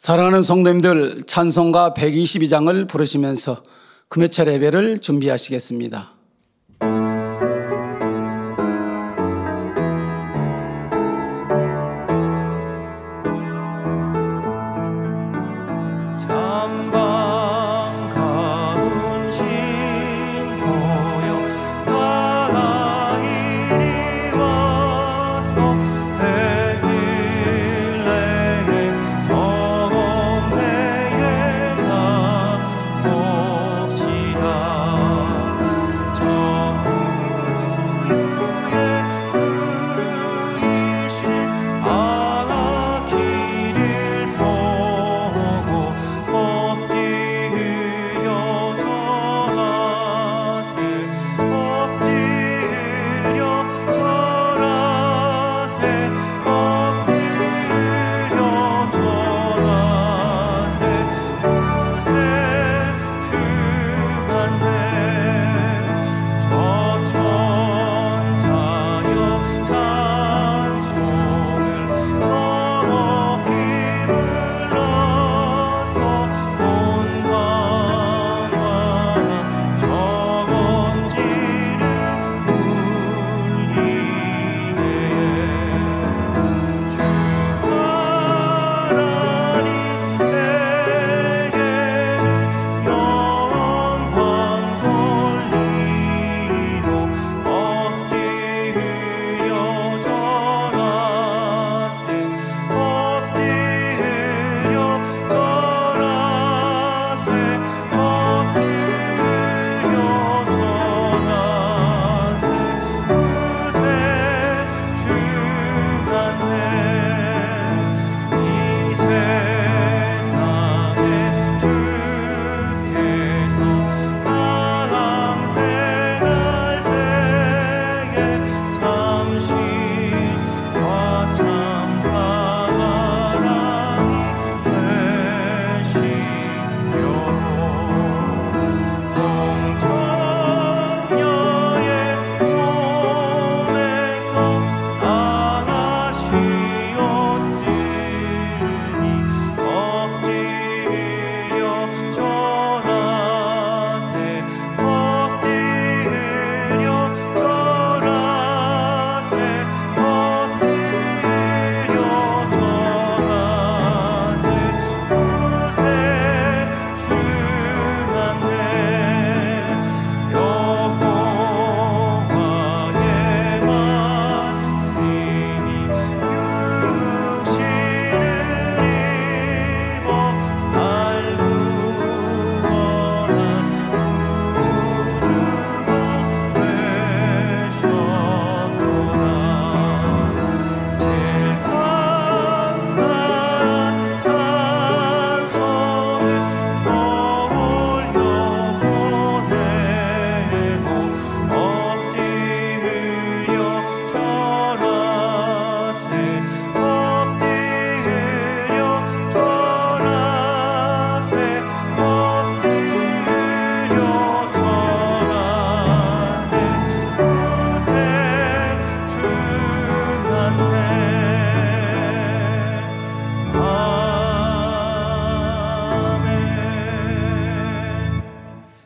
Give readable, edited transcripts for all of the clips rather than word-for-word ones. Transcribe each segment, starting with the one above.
사랑하는 성도님들, 찬송가 122장을 부르시면서 금요철 예배를 준비하시겠습니다.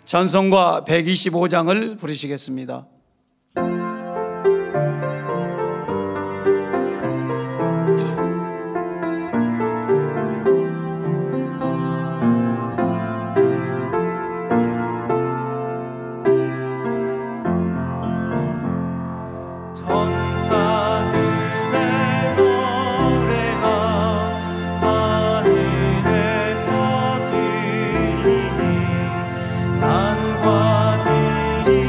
찬송가 125장을 부르시겠습니다. 산과 들이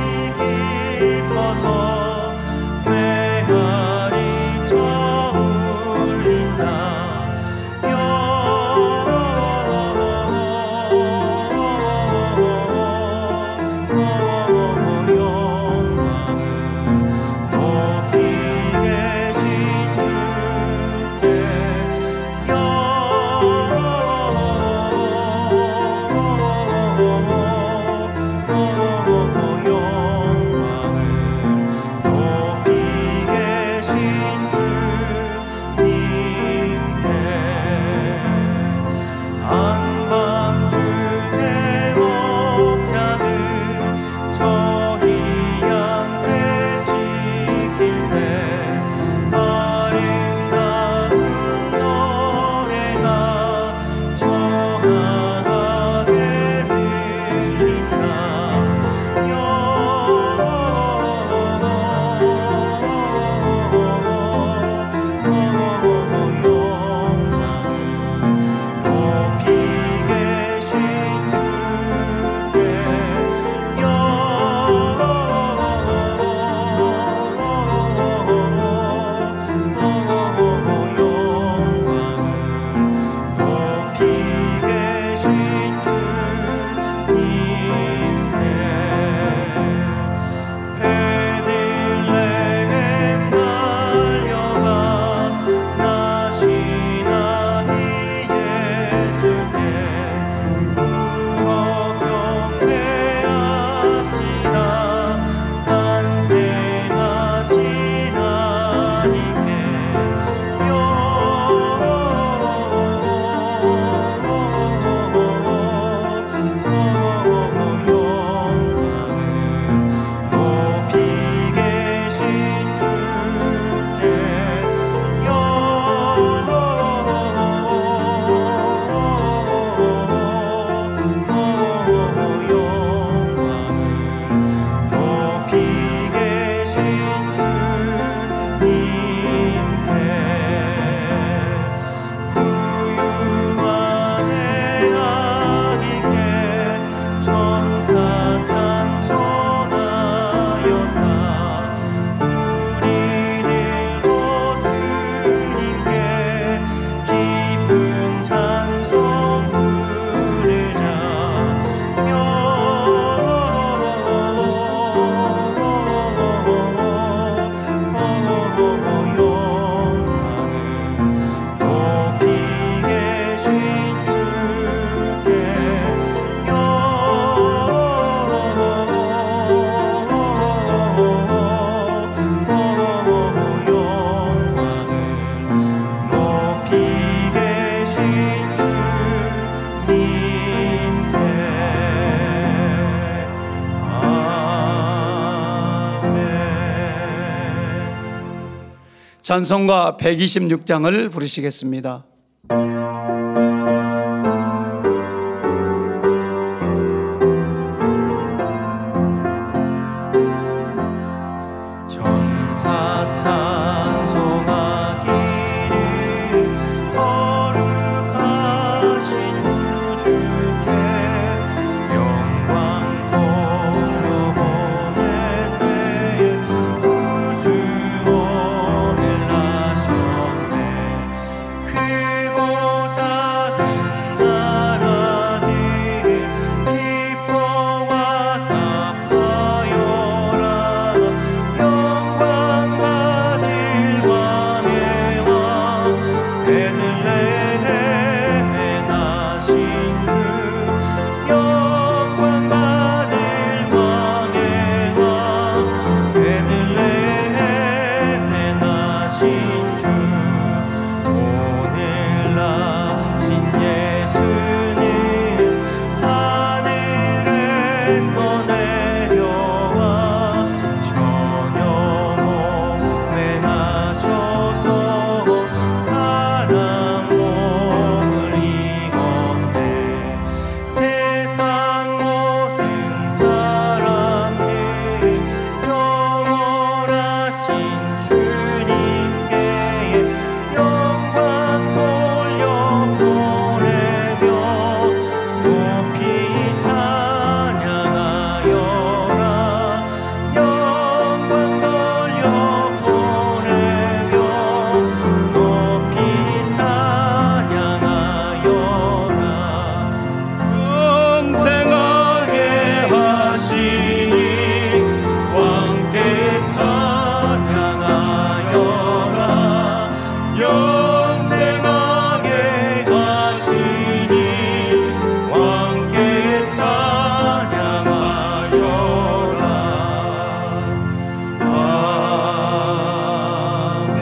찬송가 126장을 부르시겠습니다. 전사 찬송하기를 거룩하신 우주께 영광 돌려보내세 구주원을 나셨네. 크고 작은 나라들 기뻐와 답하여라. 영광 받을 왕의 왕 베들레헴에 나신 주. 영광 받을 왕의 왕 베들레헴에 나신 주. 오늘 나신 예수는 하늘에서 내려와 저녁 몸에 나셔서 사람 몸을 입었네. 세상 모든 사람들 영원하신 주님께 영광 돌려보내며 높이 찬양하여라. 영광 돌려보내며 높이 찬양하여라. 영생하게 하시니 왕께 찬양하여라. 영생하게 하시니 왕께 찬양하여라. 아멘.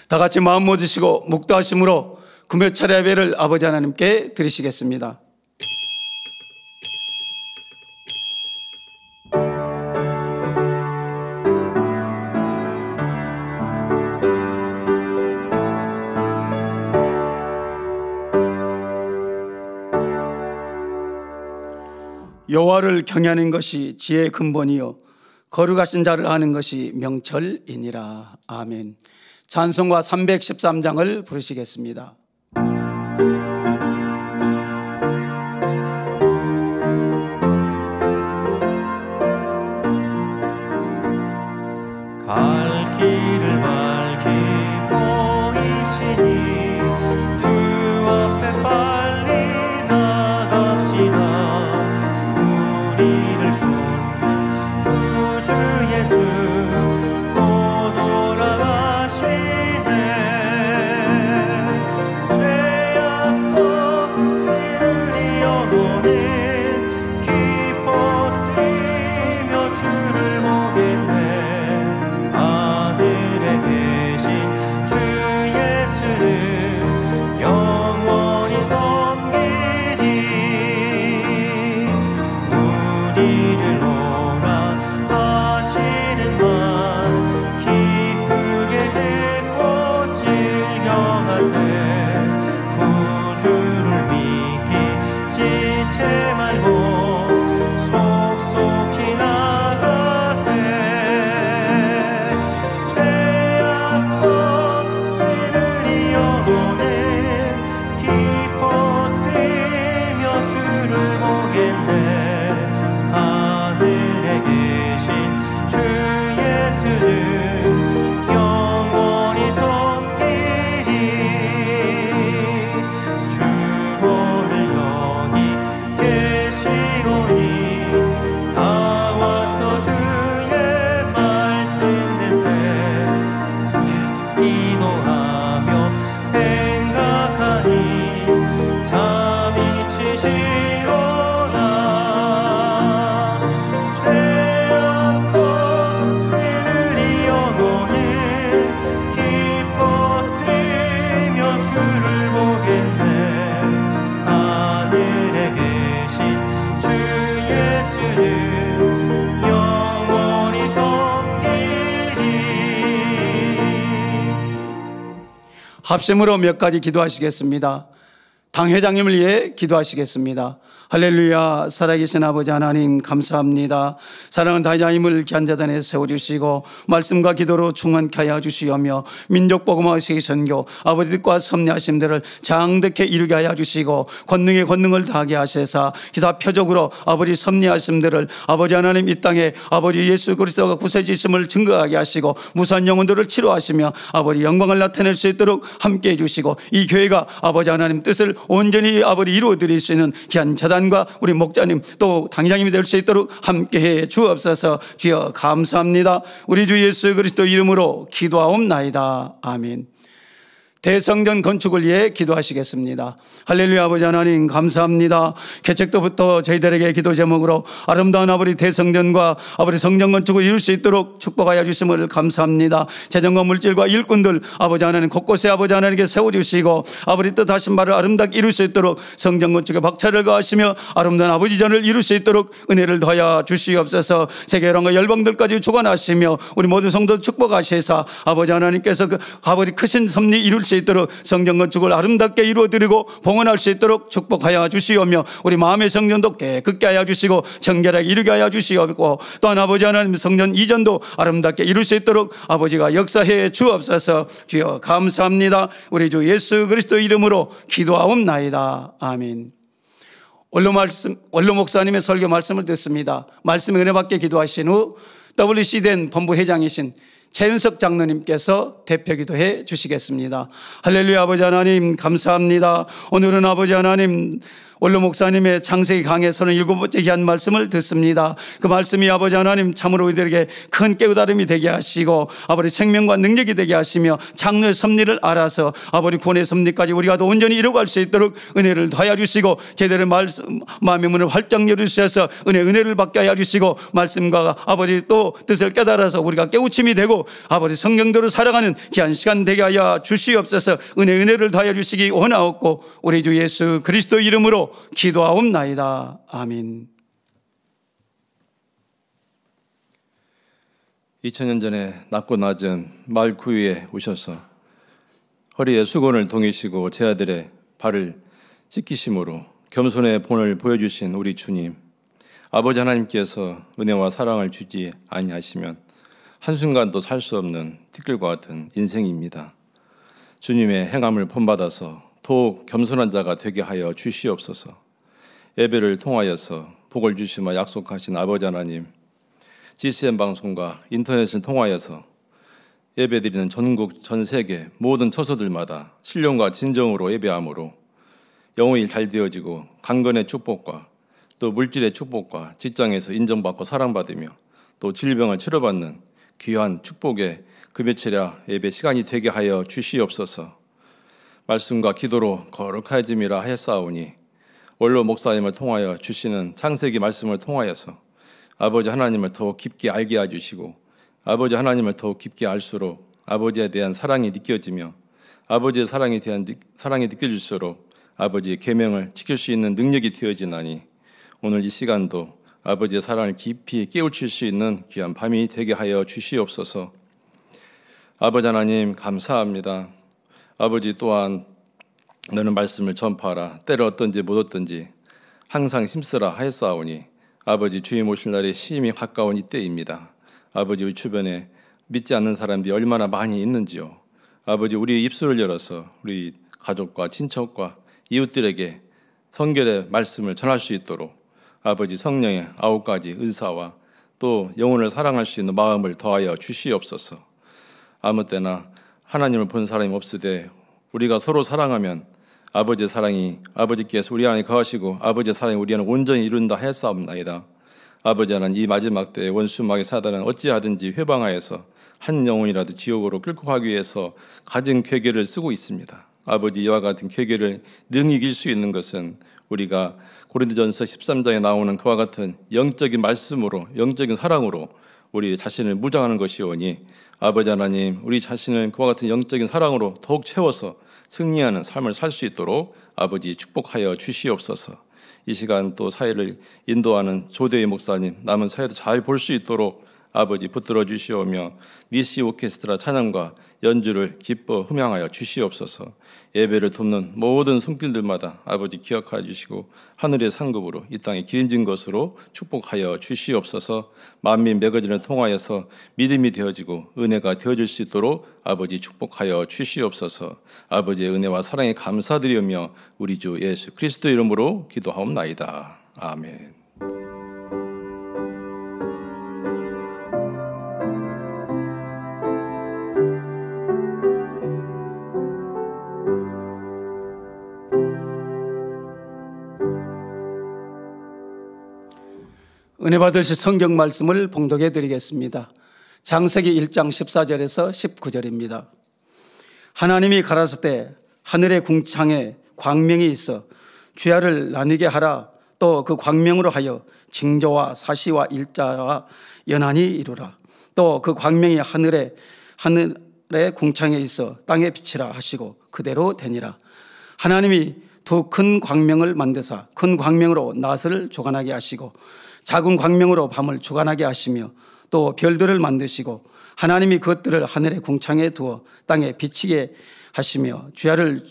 다 같이 마음 모으시고 묵도하심으로 금요철 예배를 아버지 하나님께 드리시겠습니다. 여호와를 경외하는 것이 지혜의 근본이요 거룩하신 자를 아는 것이 명철이니라. 아멘. 찬송가 313장을 부르시겠습니다. 갈 길을 밝히 보이시니 주 앞에 빨리 나갑시다. 우리를 쫓는 구주 예수 곧 돌아가시네. 합심으로 몇 가지 기도하시겠습니다. 당회장님을 위해 기도하시겠습니다. 할렐루야. 살아계신 아버지 하나님 감사합니다. 사랑하는 당회장님을 귀한자단에 세워주시고 말씀과 기도로 충만케 하여 주시오며 민족복음화 세계선교 아버지 뜻과 섭리하심들을 장득케 이루게 하여 주시고 권능에 권능을 다하게 하셔서 기사 표적으로 아버지 섭리하심들을 아버지 하나님 이 땅에 아버지 예수 그리스도가 구세주심을 증거하게 하시고 무수한 영혼들을 치료하시며 아버지 영광을 나타낼 수 있도록 함께해 주시고 이 교회가 아버지 하나님 뜻을 온전히 아버지 이루어드릴 수 있는 귀한 자단 과 우리 목자님 또 당장님이 될 수 있도록 함께해 주옵소서. 주여 감사합니다. 우리 주 예수 그리스도 이름으로 기도하옵나이다. 아멘. 대성전 건축을 위해 기도하시겠습니다. 할렐루야. 아버지 하나님 감사합니다. 개척도부터 저희들에게 기도 제목으로 아름다운 아버지 대성전과 아버지 성전 건축을 이룰 수 있도록 축복하여 주심을 감사합니다. 재정과 물질과 일꾼들 아버지 하나님 곳곳에 아버지 하나님께 세워주시고 아버지 뜻하신 바를 아름답게 이룰 수 있도록 성전 건축에 박차를 가하시며 아름다운 아버지 전을 이룰 수 있도록 은혜를 더하여 주시옵소서. 세계열왕과 열방들까지 주관하시며 우리 모든 성도 축복하시사 아버지 하나님께서 그 아버지 크신 섭리 이룰 수 있도록 성전 건축을 아름답게 이루어드리고 봉헌할 수 있도록 축복하여 주시오며 우리 마음의 성전도 깨끗게 하여 주시고 정결하게 이루게 하여 주시옵고 또한 아버지 하나님 성전 이전도 아름답게 이룰 수 있도록 아버지가 역사해 주옵소서. 주여 감사합니다. 우리 주 예수 그리스도 이름으로 기도하옵나이다. 아멘. 원로 목사님의 설교 말씀을 듣습니다. 말씀의 은혜 받게 기도하신 후 WC된 본부 회장이신 최윤석 장로님께서 대표 기도해 주시겠습니다. 할렐루야. 아버지 하나님 감사합니다. 오늘은 아버지 하나님 원로 목사님의 창세기 강의 37번째 귀한 말씀을 듣습니다. 그 말씀이 아버지 하나님 참으로 우리들에게 큰 깨우다름이 되게 하시고 아버지 생명과 능력이 되게 하시며 장로의 섭리를 알아서 아버지 구원의 섭리까지 우리가 더 온전히 이루어갈 수 있도록 은혜를 더하여 주시고 제대로 마음의 문을 활짝 열어주셔서 은혜를 받게 하여 주시고 말씀과 아버지 또 뜻을 깨달아서 우리가 깨우침이 되고 아버지 성경대로 살아가는 귀한 시간 되게 하여 주시옵소서. 은혜를 더하여 주시기 원하옵고 우리 주 예수 그리스도 이름으로 기도하옵나이다. 아멘. 2000년 전에 낮고 낮은 마을 구유에 오셔서 허리에 수건을 동이시고 제 아들의 발을 찢기심으로 겸손의 본을 보여주신 우리 주님, 아버지 하나님께서 은혜와 사랑을 주지 아니하시면 한순간도 살 수 없는 티끌과 같은 인생입니다. 주님의 행함을 본받아서 더욱 겸손한 자가 되게 하여 주시옵소서. 예배를 통하여서 복을 주시며 약속하신 아버지 하나님, GCN 방송과 인터넷을 통하여서 예배드리는 전국 전 세계 모든 처소들마다 신령과 진정으로 예배함으로 영혼이 잘 되어지고 강건의 축복과 또 물질의 축복과 직장에서 인정받고 사랑받으며 또 질병을 치료받는 귀한 축복의 금요철야 예배 시간이 되게 하여 주시옵소서. 말씀과 기도로 거룩하여짐이라 하였사오니 원로 목사님을 통하여 주시는 창세기 말씀을 통하여서 아버지 하나님을 더욱 깊게 알게 해주시고 아버지 하나님을 더욱 깊게 알수록 아버지에 대한 사랑이 느껴지며 아버지의 사랑에 대한 사랑이 느껴질수록 아버지의 계명을 지킬 수 있는 능력이 되어지나니 오늘 이 시간도 아버지의 사랑을 깊이 깨우칠 수 있는 귀한 밤이 되게 하여 주시옵소서. 아버지 하나님 감사합니다. 아버지 또한 너는 말씀을 전파하라. 때를 얻든지 못 얻든지 항상 힘쓰라 하였사오니 아버지 주님 오실 날에 심히 가까운 이때입니다. 아버지 우리 주변에 믿지 않는 사람들이 얼마나 많이 있는지요. 아버지 우리의 입술을 열어서 우리 가족과 친척과 이웃들에게 성결의 말씀을 전할 수 있도록 아버지 성령의 9가지 은사와 또 영혼을 사랑할 수 있는 마음을 더하여 주시옵소서. 아무 때나 하나님을 본 사람이 없으되 우리가 서로 사랑하면 아버지의 사랑이 아버지께서 우리 안에 거하시고 아버지의 사랑이 우리 안에 온전히 이룬다 하였사옵나이다. 아버지 하나님 이 마지막 때에 원수마귀 사단은 어찌하든지 회방하여서 한 영혼이라도 지옥으로 끌고 가기 위해서 가진 괴계를 쓰고 있습니다. 아버지 이와 같은 괴계를 능히 이길 수 있는 것은 우리가 고린도전서 13장에 나오는 그와 같은 영적인 말씀으로 영적인 사랑으로 우리 자신을 무장하는 것이오니 아버지 하나님 우리 자신을 그와 같은 영적인 사랑으로 더욱 채워서 승리하는 삶을 살 수 있도록 아버지 축복하여 주시옵소서. 이 시간 또 사회를 인도하는 조대희 목사님 남은 사회도 잘 볼 수 있도록 아버지 붙들어 주시오며 니시 오케스트라 찬양과 연주를 기뻐 흠양하여 주시옵소서. 예배를 돕는 모든 손길들마다 아버지 기억하여 주시고 하늘의 상급으로 이 땅에 기름진 것으로 축복하여 주시옵소서. 만민 매거진을 통하여서 믿음이 되어지고 은혜가 되어질 수 있도록 아버지 축복하여 주시옵소서. 아버지의 은혜와 사랑에 감사드리며 우리 주 예수 그리스도 이름으로 기도하옵나이다. 아멘. 은혜 받으실 성경 말씀을 봉독해 드리겠습니다. 창세기 1장 14절에서 19절입니다. 하나님이 가라사대 하늘의 궁창에 광명이 있어 주야를 나뉘게 하라. 또 그 광명으로 하여 징조와 사시와 일자와 연한이 이루라. 또 그 광명이 하늘의 궁창에 있어 땅에 비치라 하시고 그대로 되니라. 하나님이 두 큰 광명을 만드사 큰 광명으로 낮을 주관하게 하시고 작은 광명으로 밤을 주관하게 하시며 또 별들을 만드시고 하나님이 그것들을 하늘의 궁창에 두어 땅에 비치게 하시며 주야를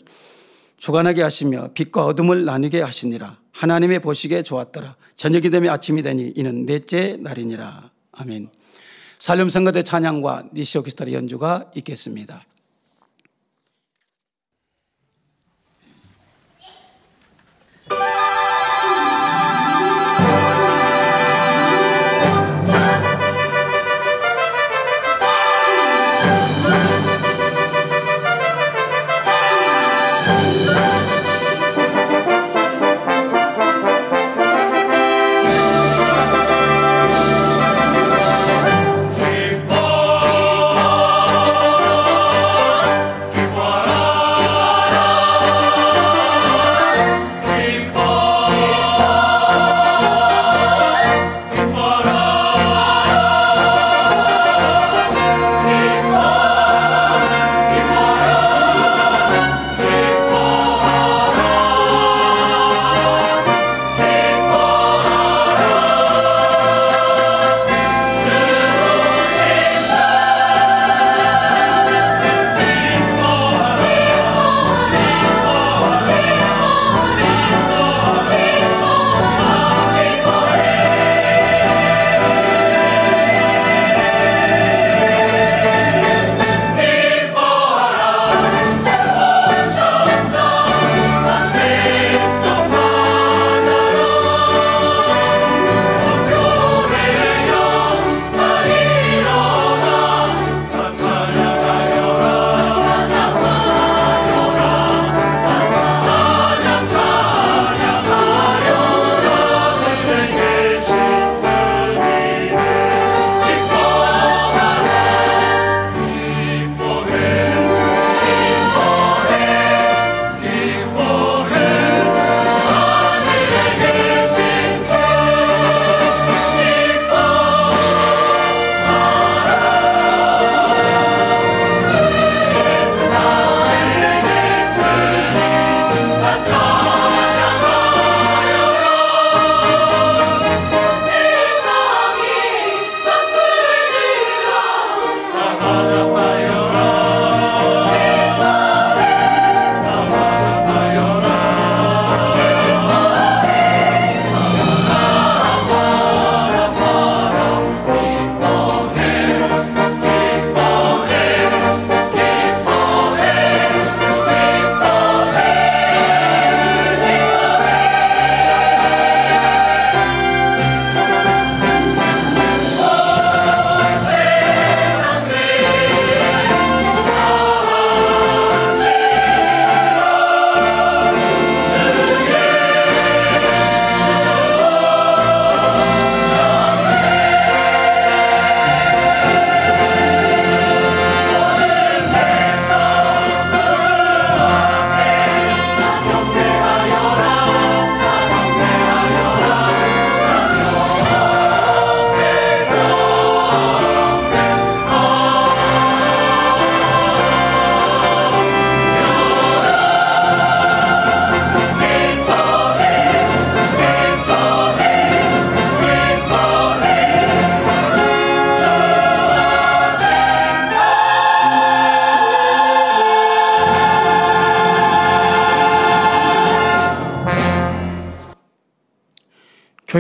주관하게 하시며 빛과 어둠을 나누게 하시니라. 하나님의 보시기에 좋았더라. 저녁이 되며 아침이 되니 이는 넷째 날이니라. 아멘. 살림성가대 찬양과 니시 오케스트라 연주가 있겠습니다. 기뻐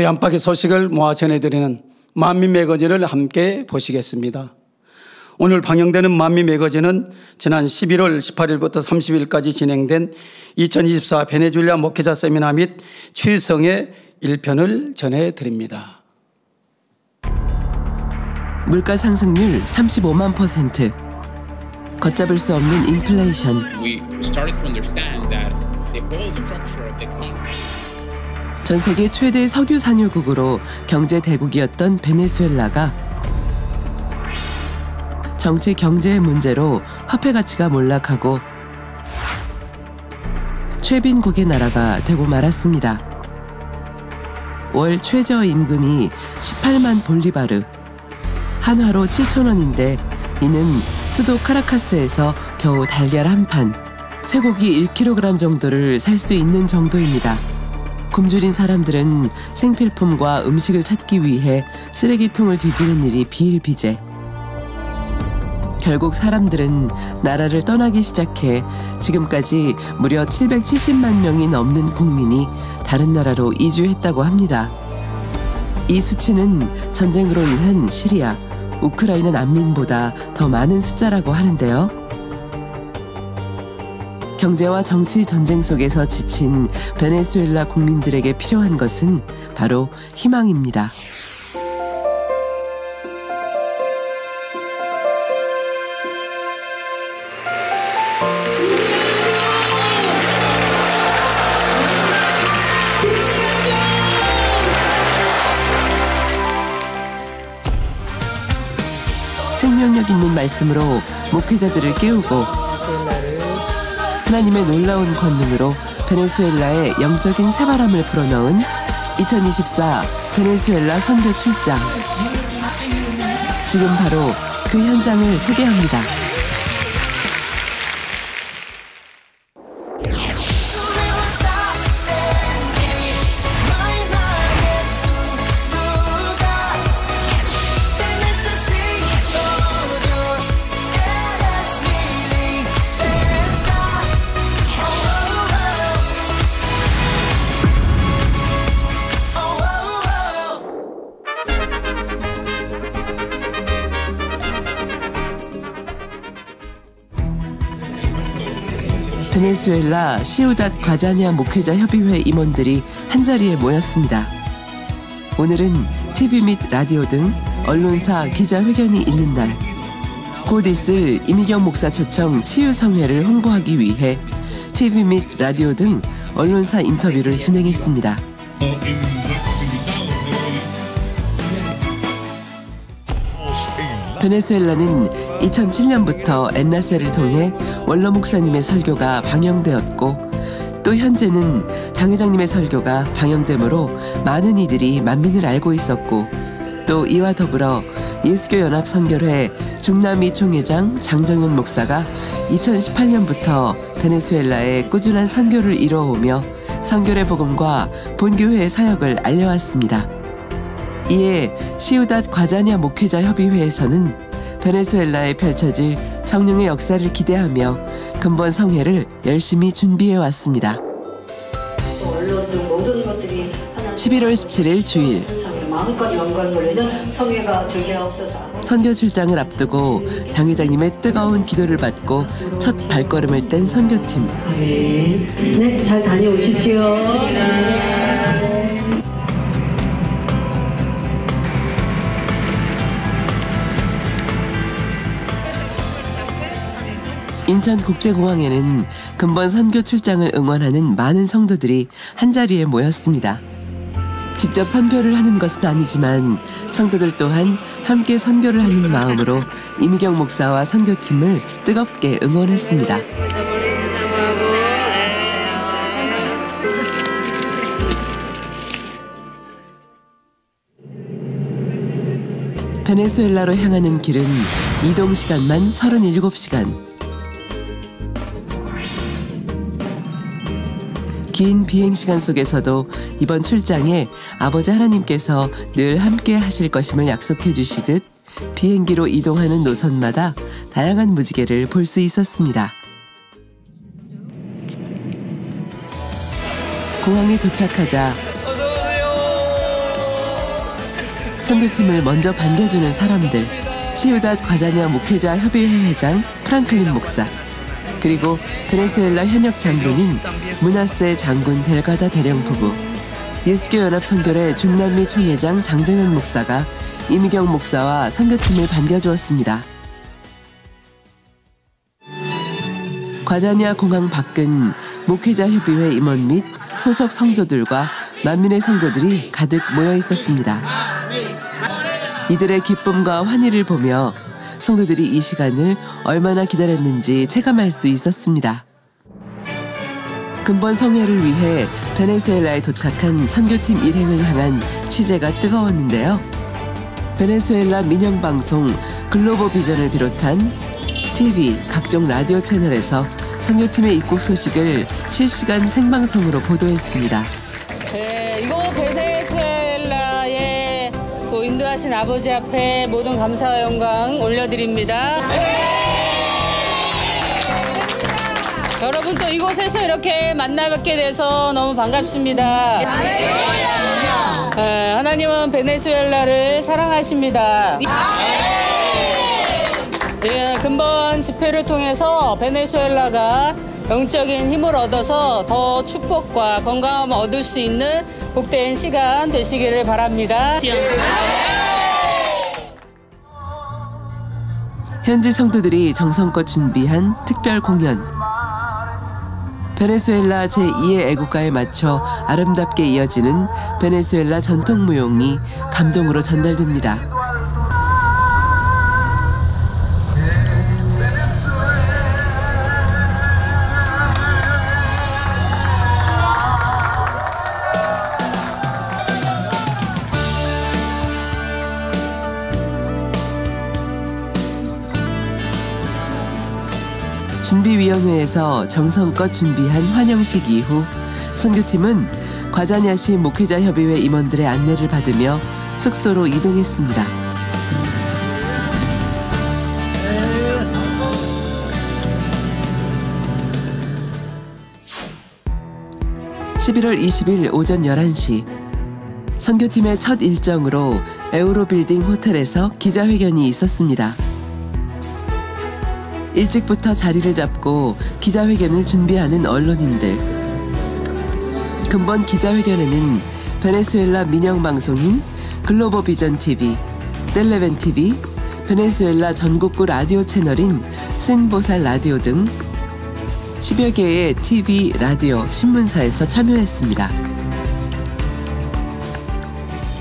교회 안팎의 소식을 모아 전해드리는 만미 매거진을 함께 보시겠습니다. 오늘 방영되는 만미 매거진은 지난 11월 18일부터 30일까지 진행된 2024 베네수엘라 목회자 세미나 및 취성의 1편을 전해드립니다. 물가 상승률 35만 %. 걷잡을 수 없는 인플레이션. 전 세계 최대 석유 산유국으로 경제 대국이었던 베네수엘라가 정치 경제의 문제로 화폐 가치가 몰락하고 최빈국의 나라가 되고 말았습니다. 월 최저 임금이 18만 볼리바르, 한화로 7,000원인데 이는 수도 카라카스에서 겨우 달걀 한 판, 쇠고기 1kg 정도를 살 수 있는 정도입니다. 굶주린 사람들은 생필품과 음식을 찾기 위해 쓰레기통을 뒤지는 일이 비일비재. 결국 사람들은 나라를 떠나기 시작해 지금까지 무려 770만 명이 넘는 국민이 다른 나라로 이주했다고 합니다. 이 수치는 전쟁으로 인한 시리아, 우크라이나 난민보다 더 많은 숫자라고 하는데요. 경제와 정치 전쟁 속에서 지친 베네수엘라 국민들에게 필요한 것은 바로 희망입니다. 생명력 있는 말씀으로 목회자들을 깨우고 하나님의 놀라운 권능으로 베네수엘라의 영적인 새바람을 불어넣은 2024 베네수엘라 선교 출장. 지금 바로 그 현장을 소개합니다. 베네수엘라 시우닷 과자냐 목회자 협의회 임원들이 한자리에 모였습니다. 오늘은 TV 및 라디오 등 언론사 기자회견이 있는 날. 곧 있을 이미경 목사 초청 치유성회를 홍보하기 위해 TV 및 라디오 등 언론사 인터뷰를 진행했습니다. 베네수엘라는 2007년부터 엔라세를 통해 원로 목사님의 설교가 방영되었고 또 현재는 당회장님의 설교가 방영되므로 많은 이들이 만민을 알고 있었고 또 이와 더불어 예수교 연합 선교회 중남미 총회장 장정윤 목사가 2018년부터 베네수엘라에 꾸준한 선교를 이루어오며 선교의 복음과 본교회의 사역을 알려왔습니다. 이에 시우닷 과자냐 목회자 협의회에서는 베네수엘라에 펼쳐질 성령의 역사를 기대하며 근본 성회를 열심히 준비해 왔습니다. 11월 17일 주일 마음껏 영광 돌리는 성회가 되게 없어서 선교 출장을 앞두고 당회장님의 뜨거운 기도를 받고 첫 발걸음을 뗀 선교팀. 네, 잘 다녀오십시오. 인천국제공항에는 근본 선교 출장을 응원하는 많은 성도들이 한자리에 모였습니다. 직접 선교를 하는 것은 아니지만 성도들 또한 함께 선교를 하는 마음으로 이미경 목사와 선교팀을 뜨겁게 응원했습니다. 베네수엘라로 향하는 길은 이동 시간만 37시간. 긴 비행시간 속에서도 이번 출장에 아버지 하나님께서 늘 함께 하실 것임을 약속해 주시듯 비행기로 이동하는 노선마다 다양한 무지개를 볼 수 있었습니다. 공항에 도착하자 선교팀을 먼저 반겨주는 사람들, 시우닷 과자냐 목회자 협의회 회장 프랑클린 목사, 그리고 베네수엘라 현역 장로인 문하세 장군 델가다 대령 부부, 예수교 연합 선교회 중남미 총회장 장정현 목사가 이미경 목사와 선교팀을 반겨주었습니다. 과자냐 공항 밖은 목회자 협의회 임원 및 소속 성도들과 만민의 성도들이 가득 모여 있었습니다. 이들의 기쁨과 환희를 보며 성도들이 이 시간을 얼마나 기다렸는지 체감할 수 있었습니다. 근본 성회를 위해 베네수엘라에 도착한 선교팀 일행을 향한 취재가 뜨거웠는데요. 베네수엘라 민영방송 글로벌 비전을 비롯한 TV, 각종 라디오 채널에서 선교팀의 입국 소식을 실시간 생방송으로 보도했습니다. 네, 이거 베네수엘라에 인도하신 아버지 앞에 모든 감사와 영광 올려드립니다. 여러분 또 이곳에서 이렇게 만나뵙게 돼서 너무 반갑습니다. 하나님은 베네수엘라를 사랑하십니다. 근본 집회를 통해서 베네수엘라가 영적인 힘을 얻어서 더 축복과 건강함을 얻을 수 있는 복된 시간 되시기를 바랍니다. 현지 성도들이 정성껏 준비한 특별 공연. 베네수엘라 제2의 애국가에 맞춰 아름답게 이어지는 베네수엘라 전통 무용이 감동으로 전달됩니다. 준비위원회에서 정성껏 준비한 환영식 이후 선교팀은 과자냐시 목회자 협의회 임원들의 안내를 받으며 숙소로 이동했습니다. (11월 20일) 오전 11시 선교팀의 첫 일정으로 에우로빌딩 호텔에서 기자회견이 있었습니다. 일찍부터 자리를 잡고 기자회견을 준비하는 언론인들. 근본 기자회견에는 베네수엘라 민영방송인 글로벌 비전 TV, 텔레벤 TV, 베네수엘라 전국구 라디오 채널인 신보살 라디오 등 10여 개의 TV, 라디오, 신문사에서 참여했습니다.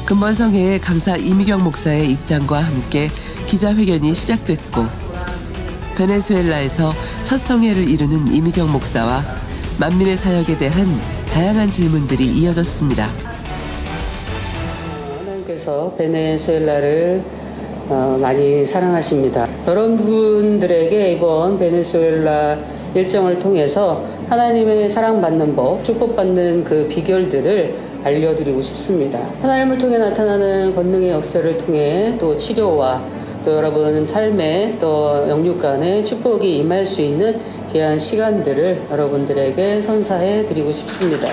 근본 성회의 강사 이미경 목사의 입장과 함께 기자회견이 시작됐고 베네수엘라에서 첫 성회를 이루는 이미경 목사와 만민의 사역에 대한 다양한 질문들이 이어졌습니다. 하나님께서 베네수엘라를 많이 사랑하십니다. 여러분들에게 이번 베네수엘라 일정을 통해서 하나님의 사랑받는 법, 축복받는 그 비결들을 알려드리고 싶습니다. 하나님을 통해 나타나는 권능의 역사를 통해 또 치료와 또 여러분 삶에 또 영육 간에 축복이 임할 수 있는 귀한 시간들을 여러분들에게 선사해 드리고 싶습니다.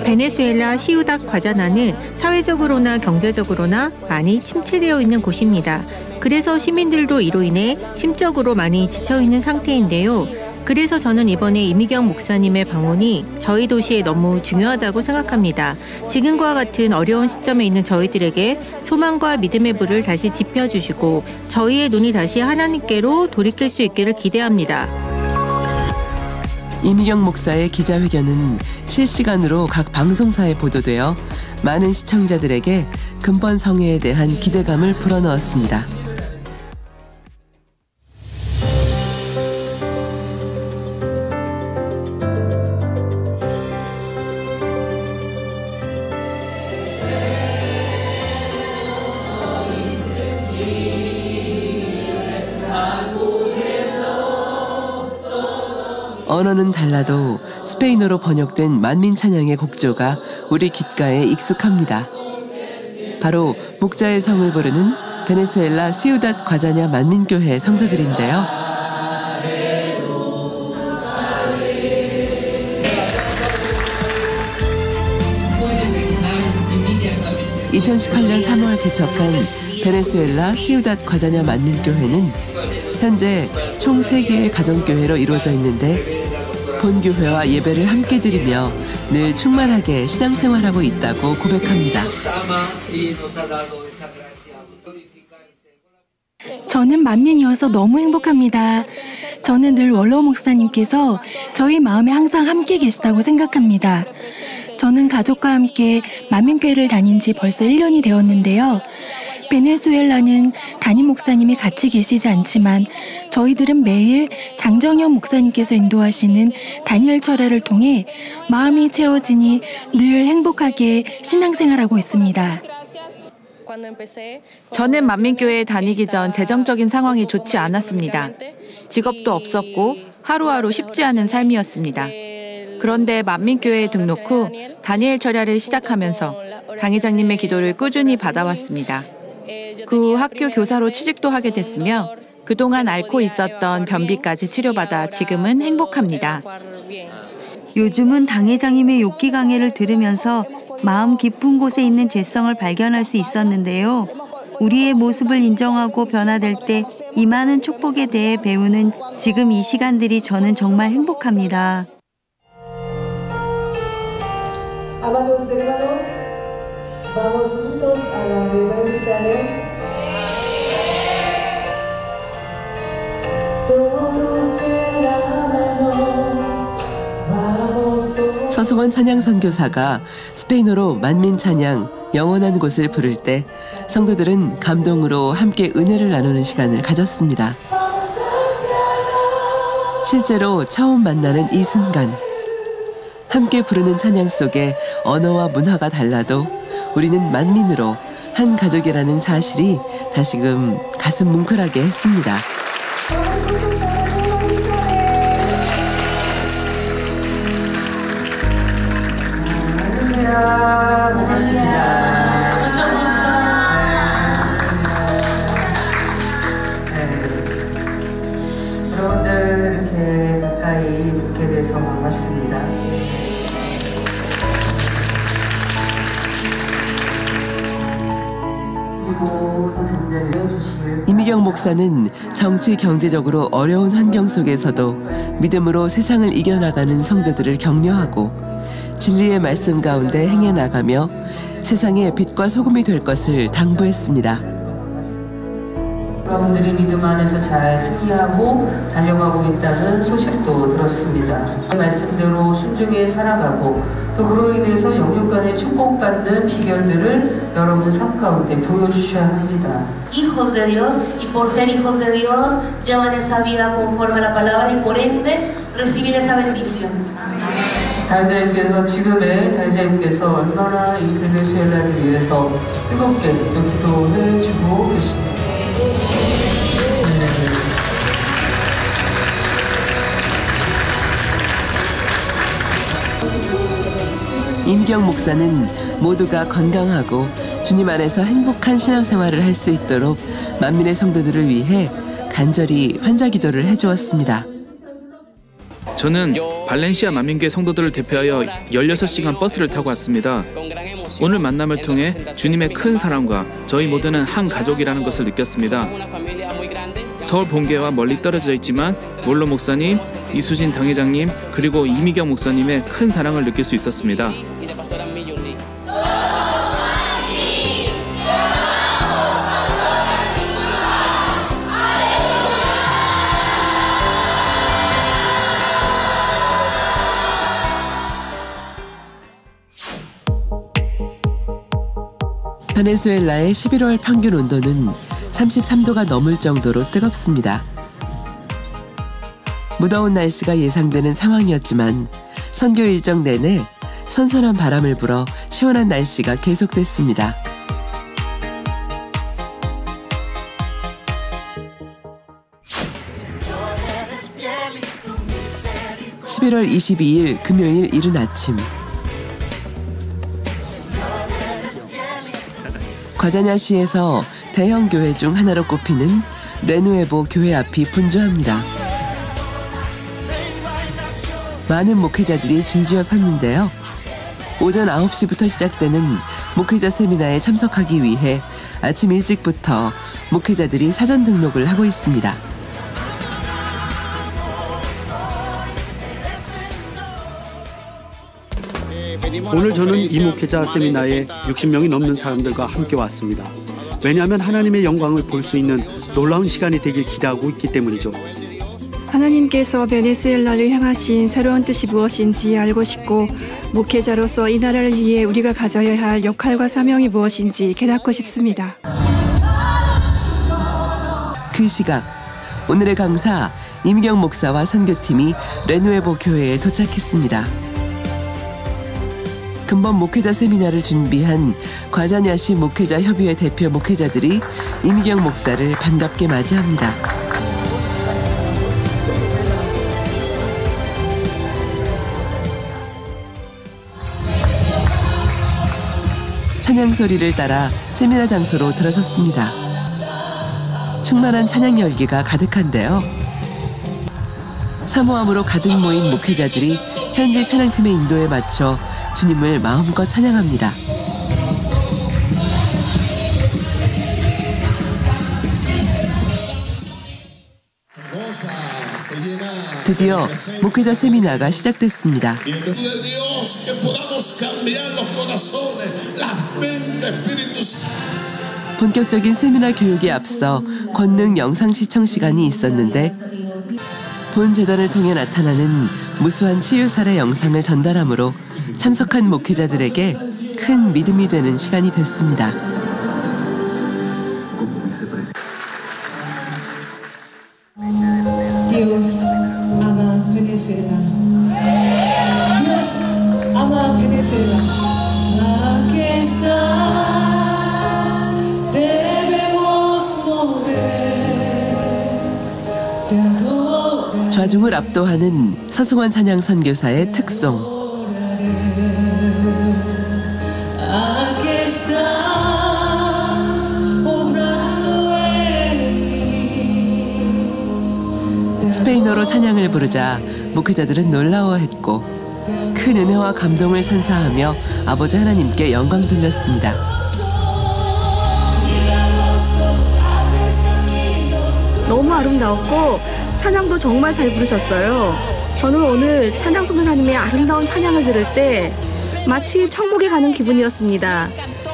베네수엘라 시우닷 과자나는 사회적으로나 경제적으로나 많이 침체되어 있는 곳입니다. 그래서 시민들도 이로 인해 심적으로 많이 지쳐있는 상태인데요. 그래서 저는 이번에 이미경 목사님의 방문이 저희 도시에 너무 중요하다고 생각합니다. 지금과 같은 어려운 시점에 있는 저희들에게 소망과 믿음의 불을 다시 지펴주시고 저희의 눈이 다시 하나님께로 돌이킬 수 있기를 기대합니다. 이미경 목사의 기자회견은 실시간으로 각 방송사에 보도되어 많은 시청자들에게 근본 성회에 대한 기대감을 불어넣었습니다. 언어는 달라도 스페인어로 번역된 만민 찬양의 곡조가 우리 귓가에 익숙합니다. 바로 목자의 성을 부르는 베네수엘라 시우닷 과자냐 만민교회 성도들인데요. 2018년 3월 개척한 베네수엘라 시우닷 과자냐 만민교회는 현재 총 3개의 가정교회로 이루어져 있는데 본교회와 예배를 함께 드리며 늘 충만하게 신앙생활하고 있다고 고백합니다. 저는 만민이어서 너무 행복합니다. 저는 늘 원로 목사님께서 저희 마음에 항상 함께 계시다고 생각합니다. 저는 가족과 함께 만민교회를 다닌 지 벌써 1년이 되었는데요. 베네수엘라는 담임 목사님이 같이 계시지 않지만 저희들은 매일 장정현 목사님께서 인도하시는 다니엘 철야를 통해 마음이 채워지니 늘 행복하게 신앙생활하고 있습니다. 저는 만민교회에 다니기 전 재정적인 상황이 좋지 않았습니다. 직업도 없었고 하루하루 쉽지 않은 삶이었습니다. 그런데 만민교회에 등록 후 다니엘 철야를 시작하면서 당 회장님의 기도를 꾸준히 받아왔습니다. 그 후 학교 교사로 취직도 하게 됐으며 그동안 앓고 있었던 변비까지 치료받아 지금은 행복합니다. 요즘은 당 회장님의 욥기 강해를 들으면서 마음 깊은 곳에 있는 죄성을 발견할 수 있었는데요. 우리의 모습을 인정하고 변화될 때 이 많은 축복에 대해 배우는 지금 이 시간들이 저는 정말 행복합니다. Amados hermanos, vamos juntos a la Nueva Jerusalén. 서승원 찬양선교사가 스페인어로 만민 찬양, 영원한 곳을 부를 때 성도들은 감동으로 함께 은혜를 나누는 시간을 가졌습니다. 실제로 처음 만나는 이 순간, 함께 부르는 찬양 속에 언어와 문화가 달라도 우리는 만민으로 한 가족이라는 사실이 다시금 가슴 뭉클하게 했습니다. 여러분들 이렇게 가까이 붙게 돼서 반갑습니다. 이미경 목사는 정치 경제적으로 어려운 환경 속에서도 믿음으로 세상을 이겨나가는 성도들을 격려하고 진리의 말씀 가운데 행해 나가며 세상의 빛과 소금이 될 것을 당부했습니다. 여러분들이 믿음 안에서 잘 승리하고 달려가고 있다는 소식도 들었습니다. 말씀대로 순종해 살아가고 또 그로 인해서 영육 간에 축복받는 비결들을 여러분 삶 가운데 보여주셔야 합니다. Hijos de Dios y por ser hijos de Dios llevan esa vida conforme a la palabra y por ende recibir esa bendición. 달자님께서 지금의 달자님께서 얼마나 이 베네수엘라를 위해서 뜨겁게 또 기도해 주고 계십니다. 임경 목사는 모두가 건강하고 주님 안에서 행복한 신앙생활을 할 수 있도록 만민의 성도들을 위해 간절히 환자 기도를 해주었습니다. 저는 발렌시아 만민교회 성도들을 대표하여 16시간 버스를 타고 왔습니다. 오늘 만남을 통해 주님의 큰 사랑과 저희 모두는 한 가족이라는 것을 느꼈습니다. 서울 본교회와 멀리 떨어져 있지만 몰로 목사님, 이수진 당회장님 그리고 이미경 목사님의 큰 사랑을 느낄 수 있었습니다. 베네수엘라의 11월 평균 온도는 33도가 넘을 정도로 뜨겁습니다. 무더운 날씨가 예상되는 상황이었지만 선교 일정 내내 선선한 바람을 불어 시원한 날씨가 계속됐습니다. 11월 22일 금요일 이른 아침, 과자냐시에서 대형 교회 중 하나로 꼽히는 레누에보 교회 앞이 분주합니다. 많은 목회자들이 줄지어 섰는데요. 오전 9시부터 시작되는 목회자 세미나에 참석하기 위해 아침 일찍부터 목회자들이 사전 등록을 하고 있습니다. 오늘 저는 이 목회자 세미나에 60명이 넘는 사람들과 함께 왔습니다. 왜냐하면 하나님의 영광을 볼 수 있는 놀라운 시간이 되길 기대하고 있기 때문이죠. 하나님께서 베네수엘라를 향하신 새로운 뜻이 무엇인지 알고 싶고 목회자로서 이 나라를 위해 우리가 가져야 할 역할과 사명이 무엇인지 깨닫고 싶습니다. 그 시각 오늘의 강사 이미경 목사와 선교팀이 레누에보 교회에 도착했습니다. 근본 목회자 세미나를 준비한 과자냐시 목회자 협의회 대표 목회자들이 이미경 목사를 반갑게 맞이합니다. 찬양 소리를 따라 세미나 장소로 들어섰습니다. 충만한 찬양 열기가 가득한데요. 사모함으로 가득 모인 목회자들이 현지 찬양팀의 인도에 맞춰 주님을 마음껏 찬양합니다. 드디어 목회자 세미나가 시작됐습니다. 본격적인 세미나 교육에 앞서 권능 영상 시청 시간이 있었는데 본 재단을 통해 나타나는 무수한 치유 사례 영상을 전달함으로 참석한 목회자들에게 큰 믿음이 되는 시간이 됐습니다. Dios ama Venezuela. Dios ama Venezuela. Aquí estás, debemos mover. Te adoro. 좌중을 압도하는 서승환 찬양 선교사의 특송. Aquí estás, obrando en mí. 스페인어로 찬양을 부르자 목회자들은 놀라워했고 큰 은혜와 감동을 선사하며 아버지 하나님께 영광 돌렸습니다. 너무 아름다웠고 찬양도 정말 잘 부르셨어요. 저는 오늘 찬양 선교사님의 아름다운 찬양을 들을 때 마치 천국에 가는 기분이었습니다.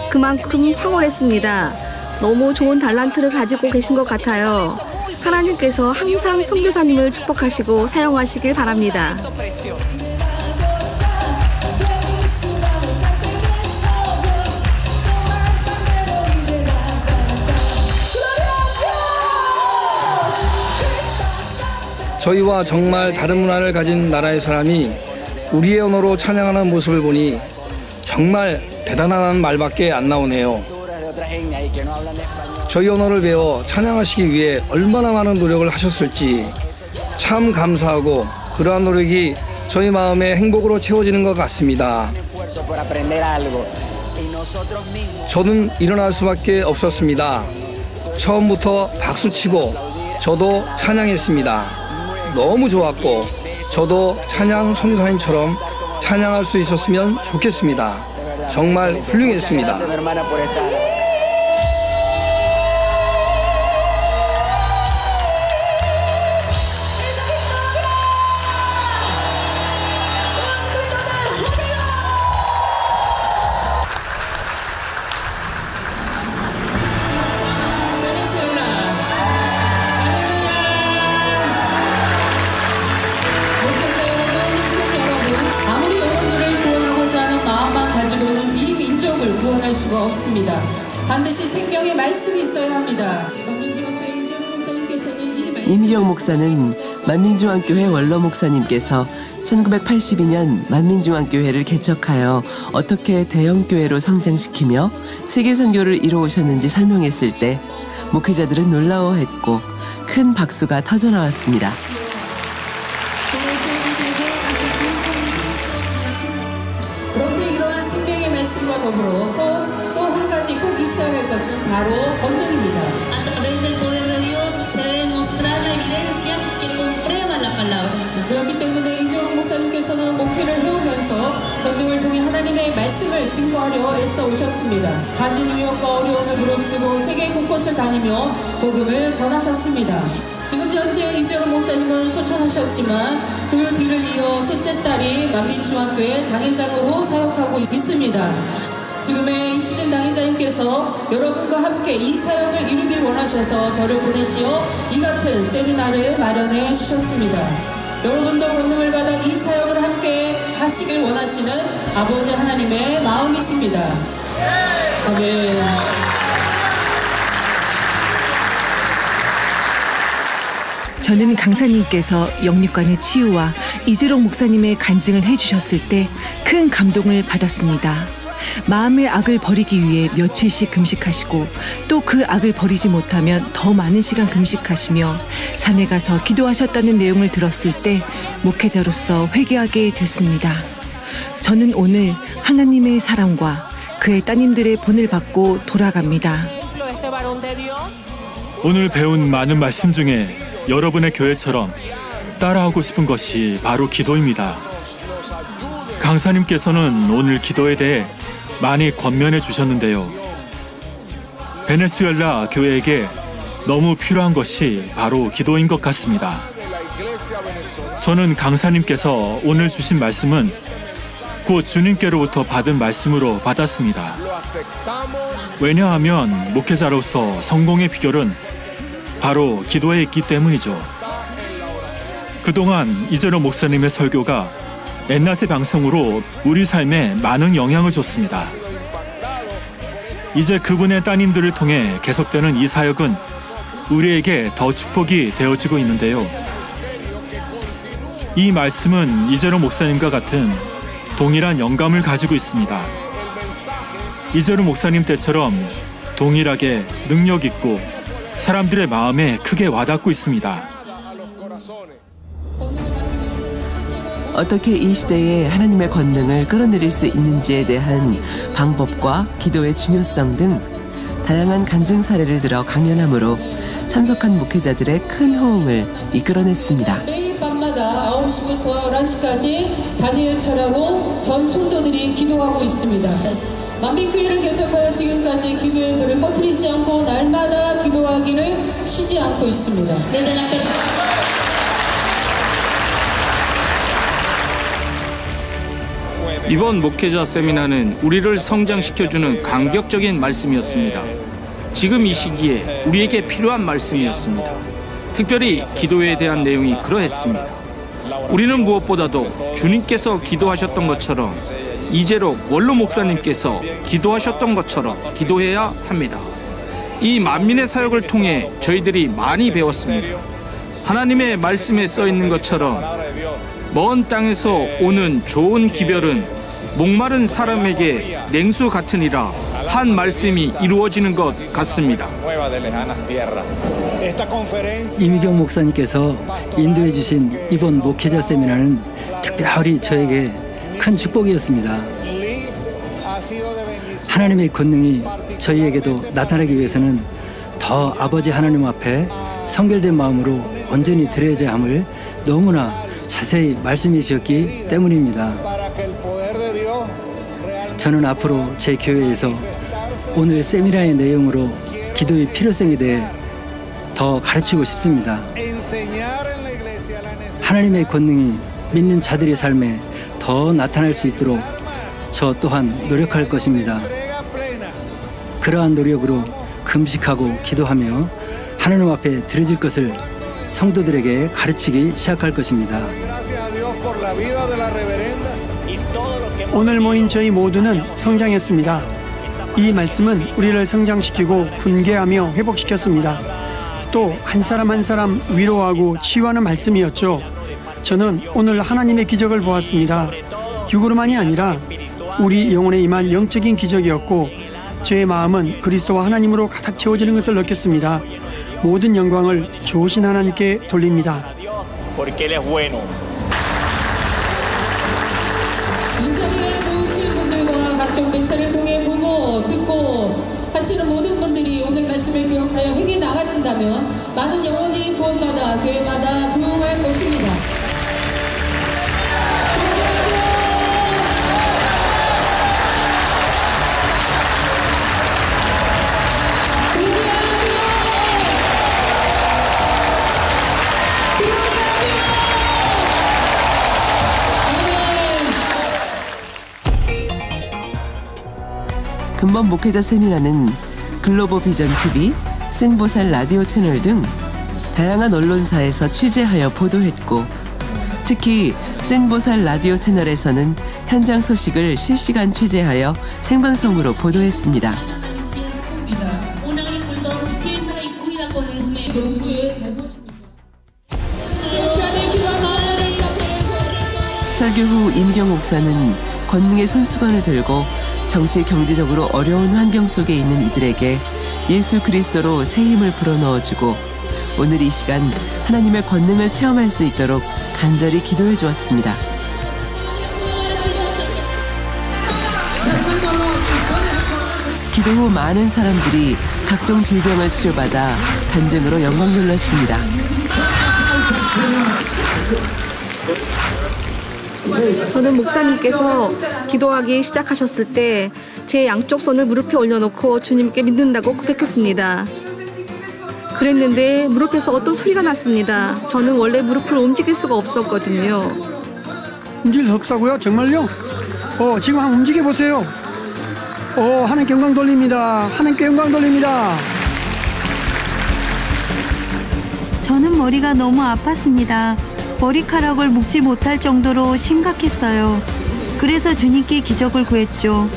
그만큼 황홀했습니다. 너무 좋은 달란트를 가지고 계신 것 같아요. 하나님께서 항상 선교사님을 축복하시고 사용하시길 바랍니다. 저희와 정말 다른 문화를 가진 나라의 사람이 우리의 언어로 찬양하는 모습을 보니 정말 대단하다는 말밖에 안 나오네요. 저희 언어를 배워 찬양하시기 위해 얼마나 많은 노력을 하셨을지 참 감사하고 그러한 노력이 저희 마음의 행복으로 채워지는 것 같습니다. 저는 일어날 수밖에 없었습니다. 처음부터 박수치고 저도 찬양했습니다. 너무 좋았고 저도 찬양 선교사님처럼 찬양할 수 있었으면 좋겠습니다. 정말 훌륭했습니다. 구원할 수가 없습니다. 반드시 생명의 말씀이 있어야 합니다. 이미경 목사는 만민중앙교회 원로 목사님께서 1982년 만민중앙교회를 개척하여 어떻게 대형교회로 성장시키며 세계선교를 이루어오셨는지 설명했을 때 목회자들은 놀라워했고 큰 박수가 터져나왔습니다. 그런데 이러한 생명의 말씀과 더불어 또 한 가지 꼭 있어야 할 것은 바로 권능입니다. A través del poder de Dios se debe mostrar la evidencia que comprueba la palabra. 그렇기 때문에 이재용 목사님께서는 목회를 해오면서 권능을 통해 하나님의 말씀을 증거하려 애써 오셨습니다. 가진 위험과 어려움을 무릅쓰고 세계 곳곳을 다니며 복음을 전하셨습니다. 지금 현재 이재용 목사님은 소천하셨지만 그 뒤를 이어 셋째 딸이 만민중학교의 당회장으로 사역하고 있습니다. 지금의 이수진 당회장님께서 여러분과 함께 이 사역을 이루길 원하셔서 저를 보내시어 이 같은 세미나를 마련해 주셨습니다. 여러분도 권능을 받아 이 사역을 함께 하시길 원하시는 아버지 하나님의 마음이십니다. 아멘. 저는 강사님께서 영육간의 치유와 이재록 목사님의 간증을 해주셨을 때 큰 감동을 받았습니다. 마음의 악을 버리기 위해 며칠씩 금식하시고 또 그 악을 버리지 못하면 더 많은 시간 금식하시며 산에 가서 기도하셨다는 내용을 들었을 때 목회자로서 회개하게 됐습니다. 저는 오늘 하나님의 사랑과 그의 따님들의 본을 받고 돌아갑니다. 오늘 배운 많은 말씀 중에 여러분의 교회처럼 따라하고 싶은 것이 바로 기도입니다. 강사님께서는 오늘 기도에 대해 많이 권면해 주셨는데요. 베네수엘라 교회에게 너무 필요한 것이 바로 기도인 것 같습니다. 저는 강사님께서 오늘 주신 말씀은 곧 주님께로부터 받은 말씀으로 받았습니다. 왜냐하면 목회자로서 성공의 비결은 바로 기도에 있기 때문이죠. 그동안 이재록 목사님의 설교가 엔낫의 방송으로 우리 삶에 많은 영향을 줬습니다. 이제 그분의 따님들을 통해 계속되는 이 사역은 우리에게 더 축복이 되어지고 있는데요. 이 말씀은 이재록 목사님과 같은 동일한 영감을 가지고 있습니다. 이재록 목사님 때처럼 동일하게 능력 있고 사람들의 마음에 크게 와닿고 있습니다. 어떻게 이 시대에 하나님의 권능을 끌어내릴 수 있는지에 대한 방법과 기도의 중요성 등 다양한 간증 사례를 들어 강연함으로 참석한 목회자들의 큰 호응을 이끌어냈습니다. 매일 밤마다 9시부터 11시까지 다니엘 철야로 전 성도들이 기도하고 있습니다. 만민교회를 개척하여 지금까지 기도의 불을 꺼트리지 않고 날마다 기도하기를 쉬지 않고 있습니다. 이번 목회자 세미나는 우리를 성장시켜주는 감격적인 말씀이었습니다. 지금 이 시기에 우리에게 필요한 말씀이었습니다. 특별히 기도에 대한 내용이 그러했습니다. 우리는 무엇보다도 주님께서 기도하셨던 것처럼 이재록 원로 목사님께서 기도하셨던 것처럼 기도해야 합니다. 이 만민의 사역을 통해 저희들이 많이 배웠습니다. 하나님의 말씀에 써 있는 것처럼 먼 땅에서 오는 좋은 기별은 목마른 사람에게 냉수 같으니라 한 말씀이 이루어지는 것 같습니다. 이미경 목사님께서 인도해 주신 이번 목회자 세미나는 특별히 저에게 큰 축복이었습니다. 하나님의 권능이 저희에게도 나타나기 위해서는 더 아버지 하나님 앞에 성결된 마음으로 온전히 드려야 함을 너무나 자세히 말씀해 주셨기 때문입니다. 저는 앞으로 제 교회에서 오늘 세미나의 내용으로 기도의 필요성에 대해 더 가르치고 싶습니다. 하나님의 권능이 믿는 자들의 삶에 더 나타날 수 있도록 저 또한 노력할 것입니다. 그러한 노력으로 금식하고 기도하며 하나님 앞에 드려질 것을 성도들에게 가르치기 시작할 것입니다. 오늘 모인 저희 모두는 성장했습니다. 이 말씀은 우리를 성장시키고 훈계하며 회복시켰습니다. 또 한 사람 한 사람 위로하고 치유하는 말씀이었죠. 저는 오늘 하나님의 기적을 보았습니다. 육으로만이 아니라 우리 영혼에 임한 영적인 기적이었고 제 마음은 그리스도와 하나님으로 가득 채워지는 것을 느꼈습니다. 모든 영광을 좋으신 하나님께 돌립니다. 인자리에 모으신 분들과 각종 매체를 통해 보고 듣고 하시는 모든 분들이 오늘 말씀을 기억하여 행해 나가신다면 많은 영혼이 구원받아 교회마다 부흥할 것입니다. 근본 목회자 세미나는 글로벌 비전 TV, 생보살 라디오 채널 등 다양한 언론사에서 취재하여 보도했고, 특히 생보살 라디오 채널에서는 현장 소식을 실시간 취재하여 생방송으로 보도했습니다. 설교 후 임경 목사는 권능의 손수건을 들고 정치 경제적으로 어려운 환경 속에 있는 이들에게 예수 그리스도로 새 힘을 불어넣어주고 오늘 이 시간 하나님의 권능을 체험할 수 있도록 간절히 기도해 주었습니다. 기도 후 많은 사람들이 각종 질병을 치료받아 간증으로 영광 돌렸습니다. 저는 목사님께서 기도하기 시작하셨을 때 제 양쪽 손을 무릎에 올려놓고 주님께 믿는다고 고백했습니다. 그랬는데 무릎에서 어떤 소리가 났습니다. 저는 원래 무릎을 움직일 수가 없었거든요. 움직일 수 없다고요? 정말요? 지금 한번 움직여 보세요. 하나님께 영광 돌립니다. 하나님께 영광 돌립니다. 저는 머리가 너무 아팠습니다. 머리카락을 묶지 못할 정도로 심각했어요. 그래서 주님께 기적을 구했죠.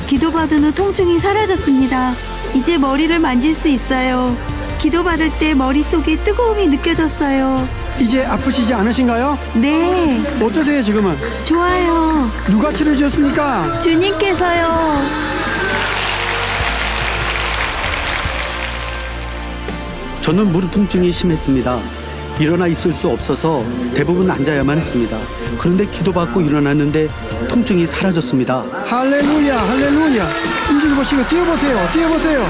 기도받은 후 통증이 사라졌습니다. 이제 머리를 만질 수 있어요. 기도받을 때 머릿속에 뜨거움이 느껴졌어요. 이제 아프시지 않으신가요? 네. 어떠세요 지금은? 좋아요. 누가 치료해 주셨습니까? 주님께서요. 저는 무릎 통증이 심했습니다. 일어나 있을 수 없어서 대부분 앉아야만 했습니다. 그런데 기도받고 일어났는데 통증이 사라졌습니다. 할렐루야, 할렐루야. 움직여보시고 뛰어보세요, 뛰어보세요.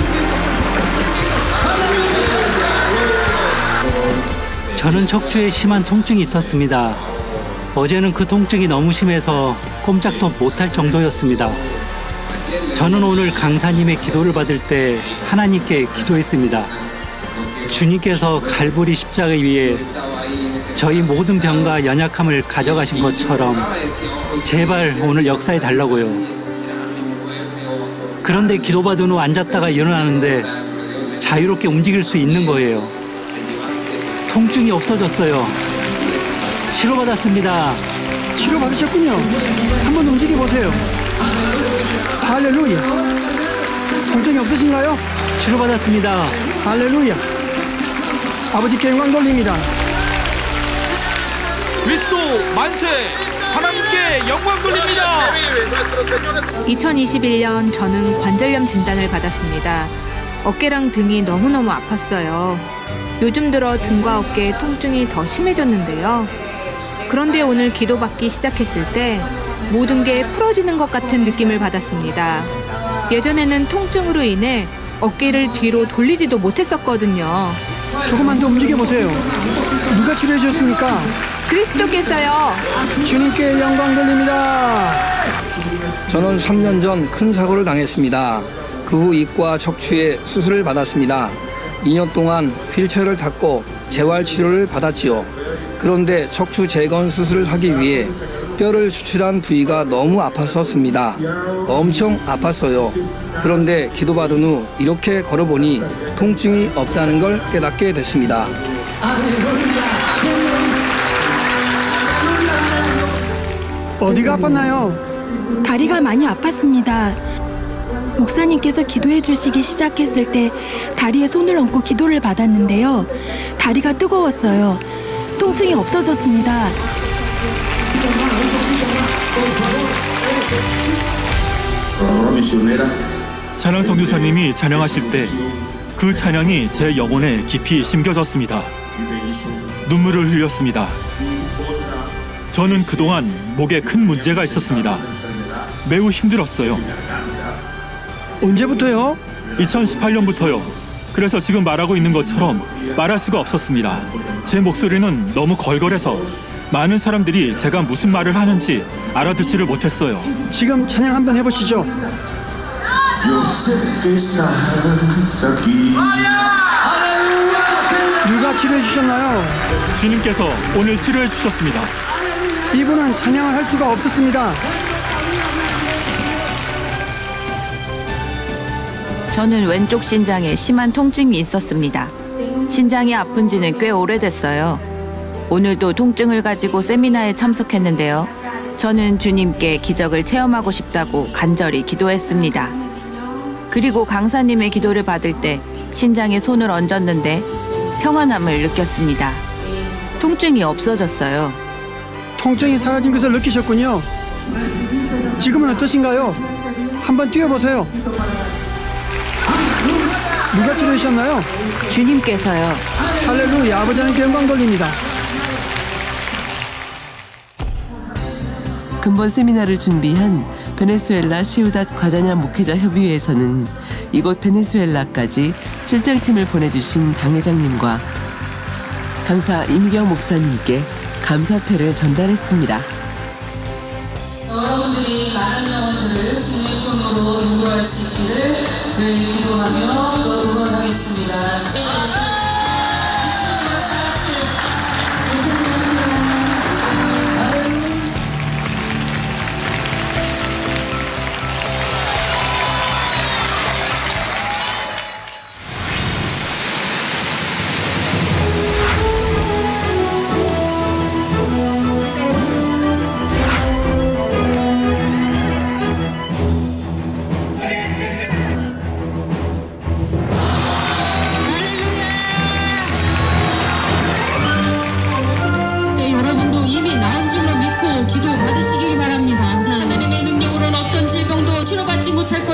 저는 척추에 심한 통증이 있었습니다. 어제는 그 통증이 너무 심해서 꼼짝도 못할 정도였습니다. 저는 오늘 강사님의 기도를 받을 때 하나님께 기도했습니다. 주님께서 갈보리 십자가 위에 저희 모든 병과 연약함을 가져가신 것처럼 제발 오늘 역사해 달라고요. 그런데 기도받은 후 앉았다가 일어나는데 자유롭게 움직일 수 있는 거예요. 통증이 없어졌어요. 치료받았습니다. 치료받으셨군요. 한번 움직여보세요. 할렐루야. 통증이 없으신가요? 치료받았습니다. 할렐루야. 아버지께 영광 돌립니다. 그리스도 만세! 하나님께 영광 돌립니다. 2021년 저는 관절염 진단을 받았습니다. 어깨랑 등이 너무너무 아팠어요. 요즘 들어 등과 어깨에 통증이 더 심해졌는데요. 그런데 오늘 기도받기 시작했을 때 모든 게 풀어지는 것 같은 느낌을 받았습니다. 예전에는 통증으로 인해 어깨를 뒤로 돌리지도 못했었거든요. 조금만 더 움직여보세요. 누가 치료해 주셨습니까? 그리스도께서요. 주님께 영광 돌립니다. 저는 3년 전 큰 사고를 당했습니다. 그 후 입과 척추에 수술을 받았습니다. 2년 동안 휠체어를 탔고 재활치료를 받았지요. 그런데 척추 재건 수술을 하기 위해 뼈를 수출한 부위가 너무 아팠었습니다. 엄청 아팠어요. 그런데 기도받은 후 이렇게 걸어보니 통증이 없다는 걸 깨닫게 됐습니다. 어디가 아팠나요? 다리가 많이 아팠습니다. 목사님께서 기도해 주시기 시작했을 때 다리에 손을 얹고 기도를 받았는데요. 다리가 뜨거웠어요. 통증이 없어졌습니다. 찬양 선교사님이 찬양하실 때 그 찬양이 제 영혼에 깊이 심겨졌습니다. 눈물을 흘렸습니다. 저는 그동안 목에 큰 문제가 있었습니다. 매우 힘들었어요. 언제부터요? 2018년부터요. 그래서 지금 말하고 있는 것처럼 말할 수가 없었습니다. 제 목소리는 너무 걸걸해서 많은 사람들이 제가 무슨 말을 하는지 알아듣지를 못했어요. 지금 찬양 한번 해보시죠. 누가 치료해 주셨나요? 주님께서 오늘 치료해 주셨습니다. 이분은 찬양을 할 수가 없었습니다. 저는 왼쪽 신장에 심한 통증이 있었습니다. 신장이 아픈 지는 꽤 오래됐어요. 오늘도 통증을 가지고 세미나에 참석했는데요. 저는 주님께 기적을 체험하고 싶다고 간절히 기도했습니다. 그리고 강사님의 기도를 받을 때 신장에 손을 얹었는데 평안함을 느꼈습니다. 통증이 없어졌어요. 통증이 사라진 것을 느끼셨군요. 지금은 어떠신가요? 한번 뛰어보세요. 누가 치료하셨나요? 주님께서요. 할렐루야, 아버지 하나님께 영광 돌립니다. 근본 세미나를 준비한 베네수엘라 시우닷 과자냐 목회자 협의회에서는 이곳 베네수엘라까지 출장팀을 보내주신 당회장님과 강사 이미경 목사님께 감사패를 전달했습니다. 여러분들이 많은 영혼들을 주님의 품으로 인도할 수 있기를 늘 기도하며 또 응원하겠습니다.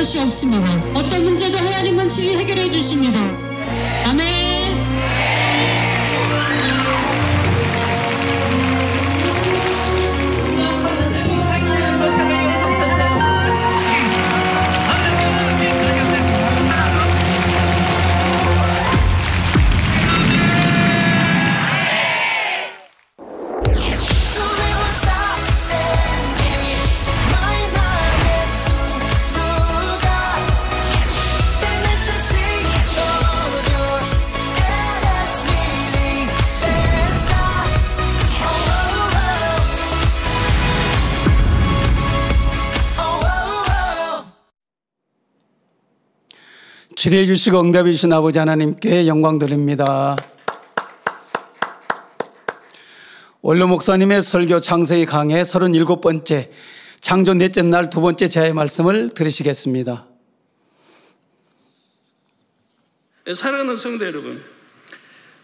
것이 없습니다. 어떤 문제도 하나님은 친히 해결해 주십니다. 아멘. 치료해 주시고 응답해 주신 아버지 하나님께 영광 드립니다. 원로 목사님의 설교 창세기 강해 37번째 창조 넷째 날 두 번째 제의 말씀을 들으시겠습니다. 사랑하는 성도 여러분,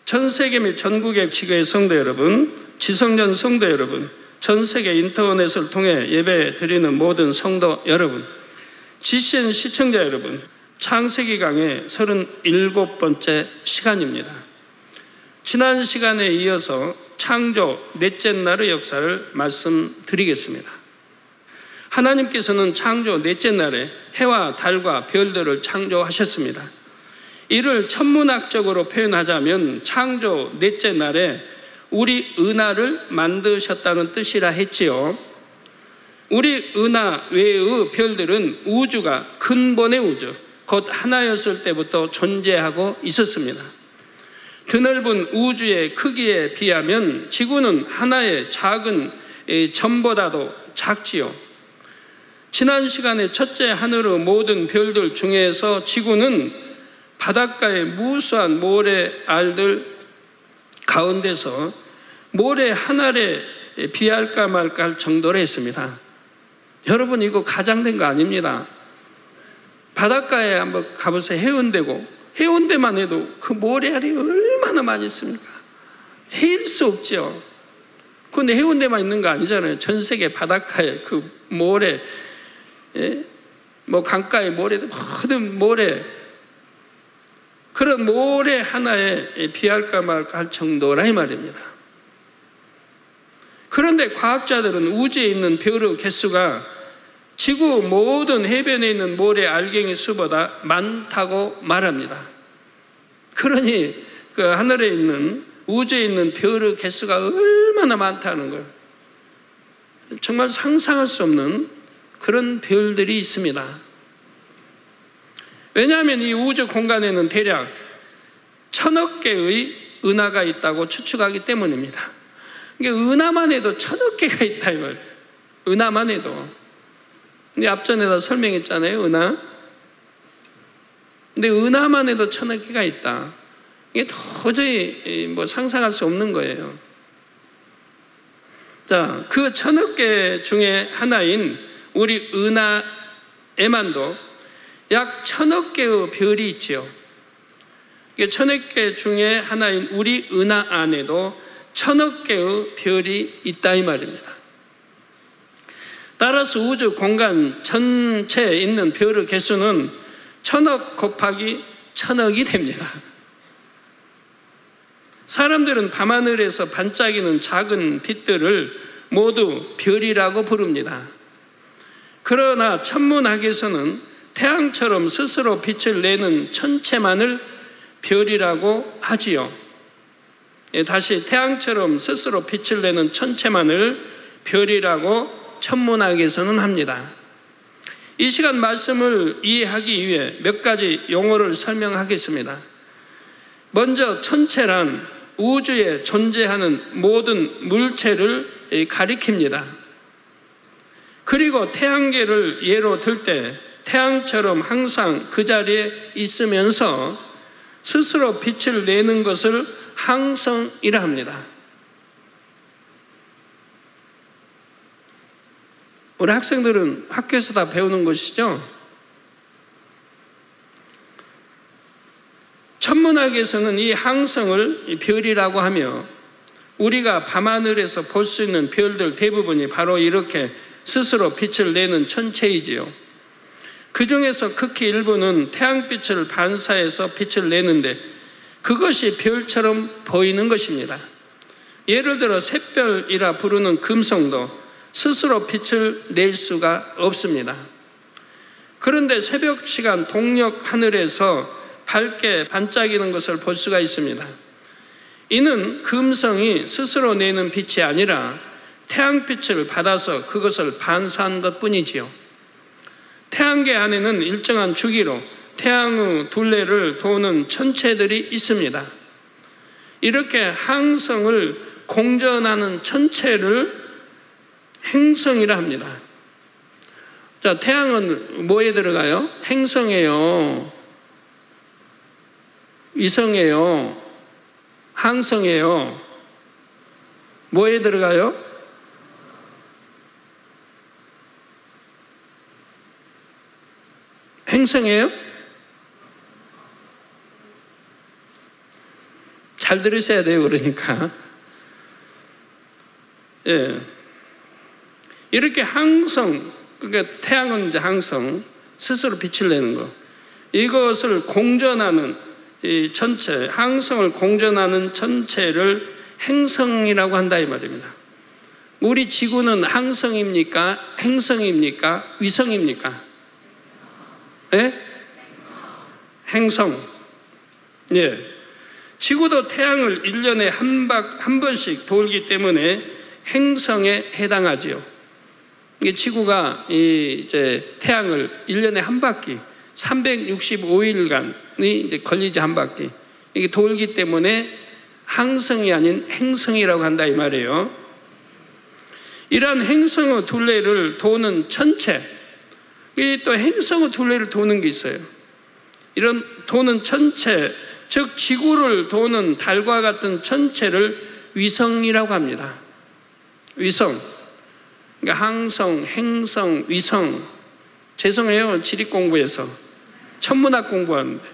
전 세계 및 전국의 지교의 성도 여러분, 지성전 성도 여러분, 전 세계 인터넷을 통해 예배 드리는 모든 성도 여러분, GCN 시청자 여러분, 창세기 강의 37번째 시간입니다. 지난 시간에 이어서 창조 넷째 날의 역사를 말씀드리겠습니다. 하나님께서는 창조 넷째 날에 해와 달과 별들을 창조하셨습니다. 이를 천문학적으로 표현하자면 창조 넷째 날에 우리 은하를 만드셨다는 뜻이라 했지요. 우리 은하 외의 별들은 우주가 근본의 우주, 곧 하나였을 때부터 존재하고 있었습니다. 드넓은 우주의 크기에 비하면 지구는 하나의 작은 점보다도 작지요. 지난 시간에 첫째 하늘의 모든 별들 중에서 지구는 바닷가의 무수한 모래알들 가운데서 모래 한 알에 비할까 말까 할 정도로 했습니다. 여러분, 이거 가장된 거 아닙니다. 바닷가에 한번 가보세요. 해운대고 해운대만 해도 그 모래알이 얼마나 많이 있습니까? 헤일 수 없죠. 그런데 해운대만 있는 거 아니잖아요. 전 세계 바닷가에 그 모래, 뭐 강가의 모래도 모든 모래, 그런 모래 하나에 비할까 말까 할 정도라 이 말입니다. 그런데 과학자들은 우주에 있는 별의 개수가 지구 모든 해변에 있는 모래 알갱이 수보다 많다고 말합니다. 그러니 그 하늘에 있는 우주에 있는 별의 개수가 얼마나 많다는 걸 정말 상상할 수 없는 그런 별들이 있습니다. 왜냐하면 이 우주 공간에는 대략 1000억 개의 은하가 있다고 추측하기 때문입니다. 그러니까 은하만 해도 1000억 개가 있다 이 말이에요. 은하만 해도. 근데 앞전에다 설명했잖아요. 은하. 근데 은하만 해도 1000억 개가 있다. 이게 도저히 뭐 상상할 수 없는 거예요. 자, 그 1000억 개 중에 하나인 우리 은하에만도 약 1000억 개의 별이 있지요. 1000억 개 중에 하나인 우리 은하 안에도 1000억 개의 별이 있다 이 말입니다. 따라서 우주 공간 전체에 있는 별의 개수는 1000억 곱하기 1000억이 됩니다. 사람들은 밤하늘에서 반짝이는 작은 빛들을 모두 별이라고 부릅니다. 그러나 천문학에서는 태양처럼 스스로 빛을 내는 천체만을 별이라고 하지요. 다시 태양처럼 스스로 빛을 내는 천체만을 별이라고 천문학에서는 합니다. 이 시간 말씀을 이해하기 위해 몇 가지 용어를 설명하겠습니다. 먼저 천체란 우주에 존재하는 모든 물체를 가리킵니다. 그리고 태양계를 예로 들 때 태양처럼 항상 그 자리에 있으면서 스스로 빛을 내는 것을 항성이라 합니다. 우리 학생들은 학교에서 다 배우는 것이죠. 천문학에서는 이 항성을 별이라고 하며 우리가 밤하늘에서 볼 수 있는 별들 대부분이 바로 이렇게 스스로 빛을 내는 천체이지요. 그 중에서 극히 일부는 태양빛을 반사해서 빛을 내는데 그것이 별처럼 보이는 것입니다. 예를 들어 샛별이라 부르는 금성도 스스로 빛을 낼 수가 없습니다. 그런데 새벽 시간 동력 하늘에서 밝게 반짝이는 것을 볼 수가 있습니다. 이는 금성이 스스로 내는 빛이 아니라 태양빛을 받아서 그것을 반사한 것뿐이지요. 태양계 안에는 일정한 주기로 태양의 둘레를 도는 천체들이 있습니다. 이렇게 항성을 공전하는 천체를 행성이라 합니다. 자, 태양은 뭐에 들어가요? 행성이에요. 위성이에요. 항성이에요. 뭐에 들어가요? 행성이에요? 잘 들으셔야 돼요. 그러니까 예. 이렇게 항성, 그러니까 태양은 이제 항성, 스스로 빛을 내는 거, 이것을 공전하는 이 천체, 항성을 공전하는 천체를 행성이라고 한다 이 말입니다. 우리 지구는 항성입니까? 행성입니까? 위성입니까? 예? 행성. 예. 지구도 태양을 1년에 한 번씩 돌기 때문에 행성에 해당하지요. 이게 지구가 이제 태양을 1년에 한 바퀴 365일간이 이제 걸리지 한 바퀴 이게 돌기 때문에 항성이 아닌 행성이라고 한다 이 말이에요. 이러한 행성의 둘레를 도는 천체, 또 행성의 둘레를 도는 게 있어요. 이런 도는 천체, 즉 지구를 도는 달과 같은 천체를 위성이라고 합니다. 위성. 그러니까 항성, 행성, 위성. 죄송해요. 지리 공부해서. 천문학 공부하는데.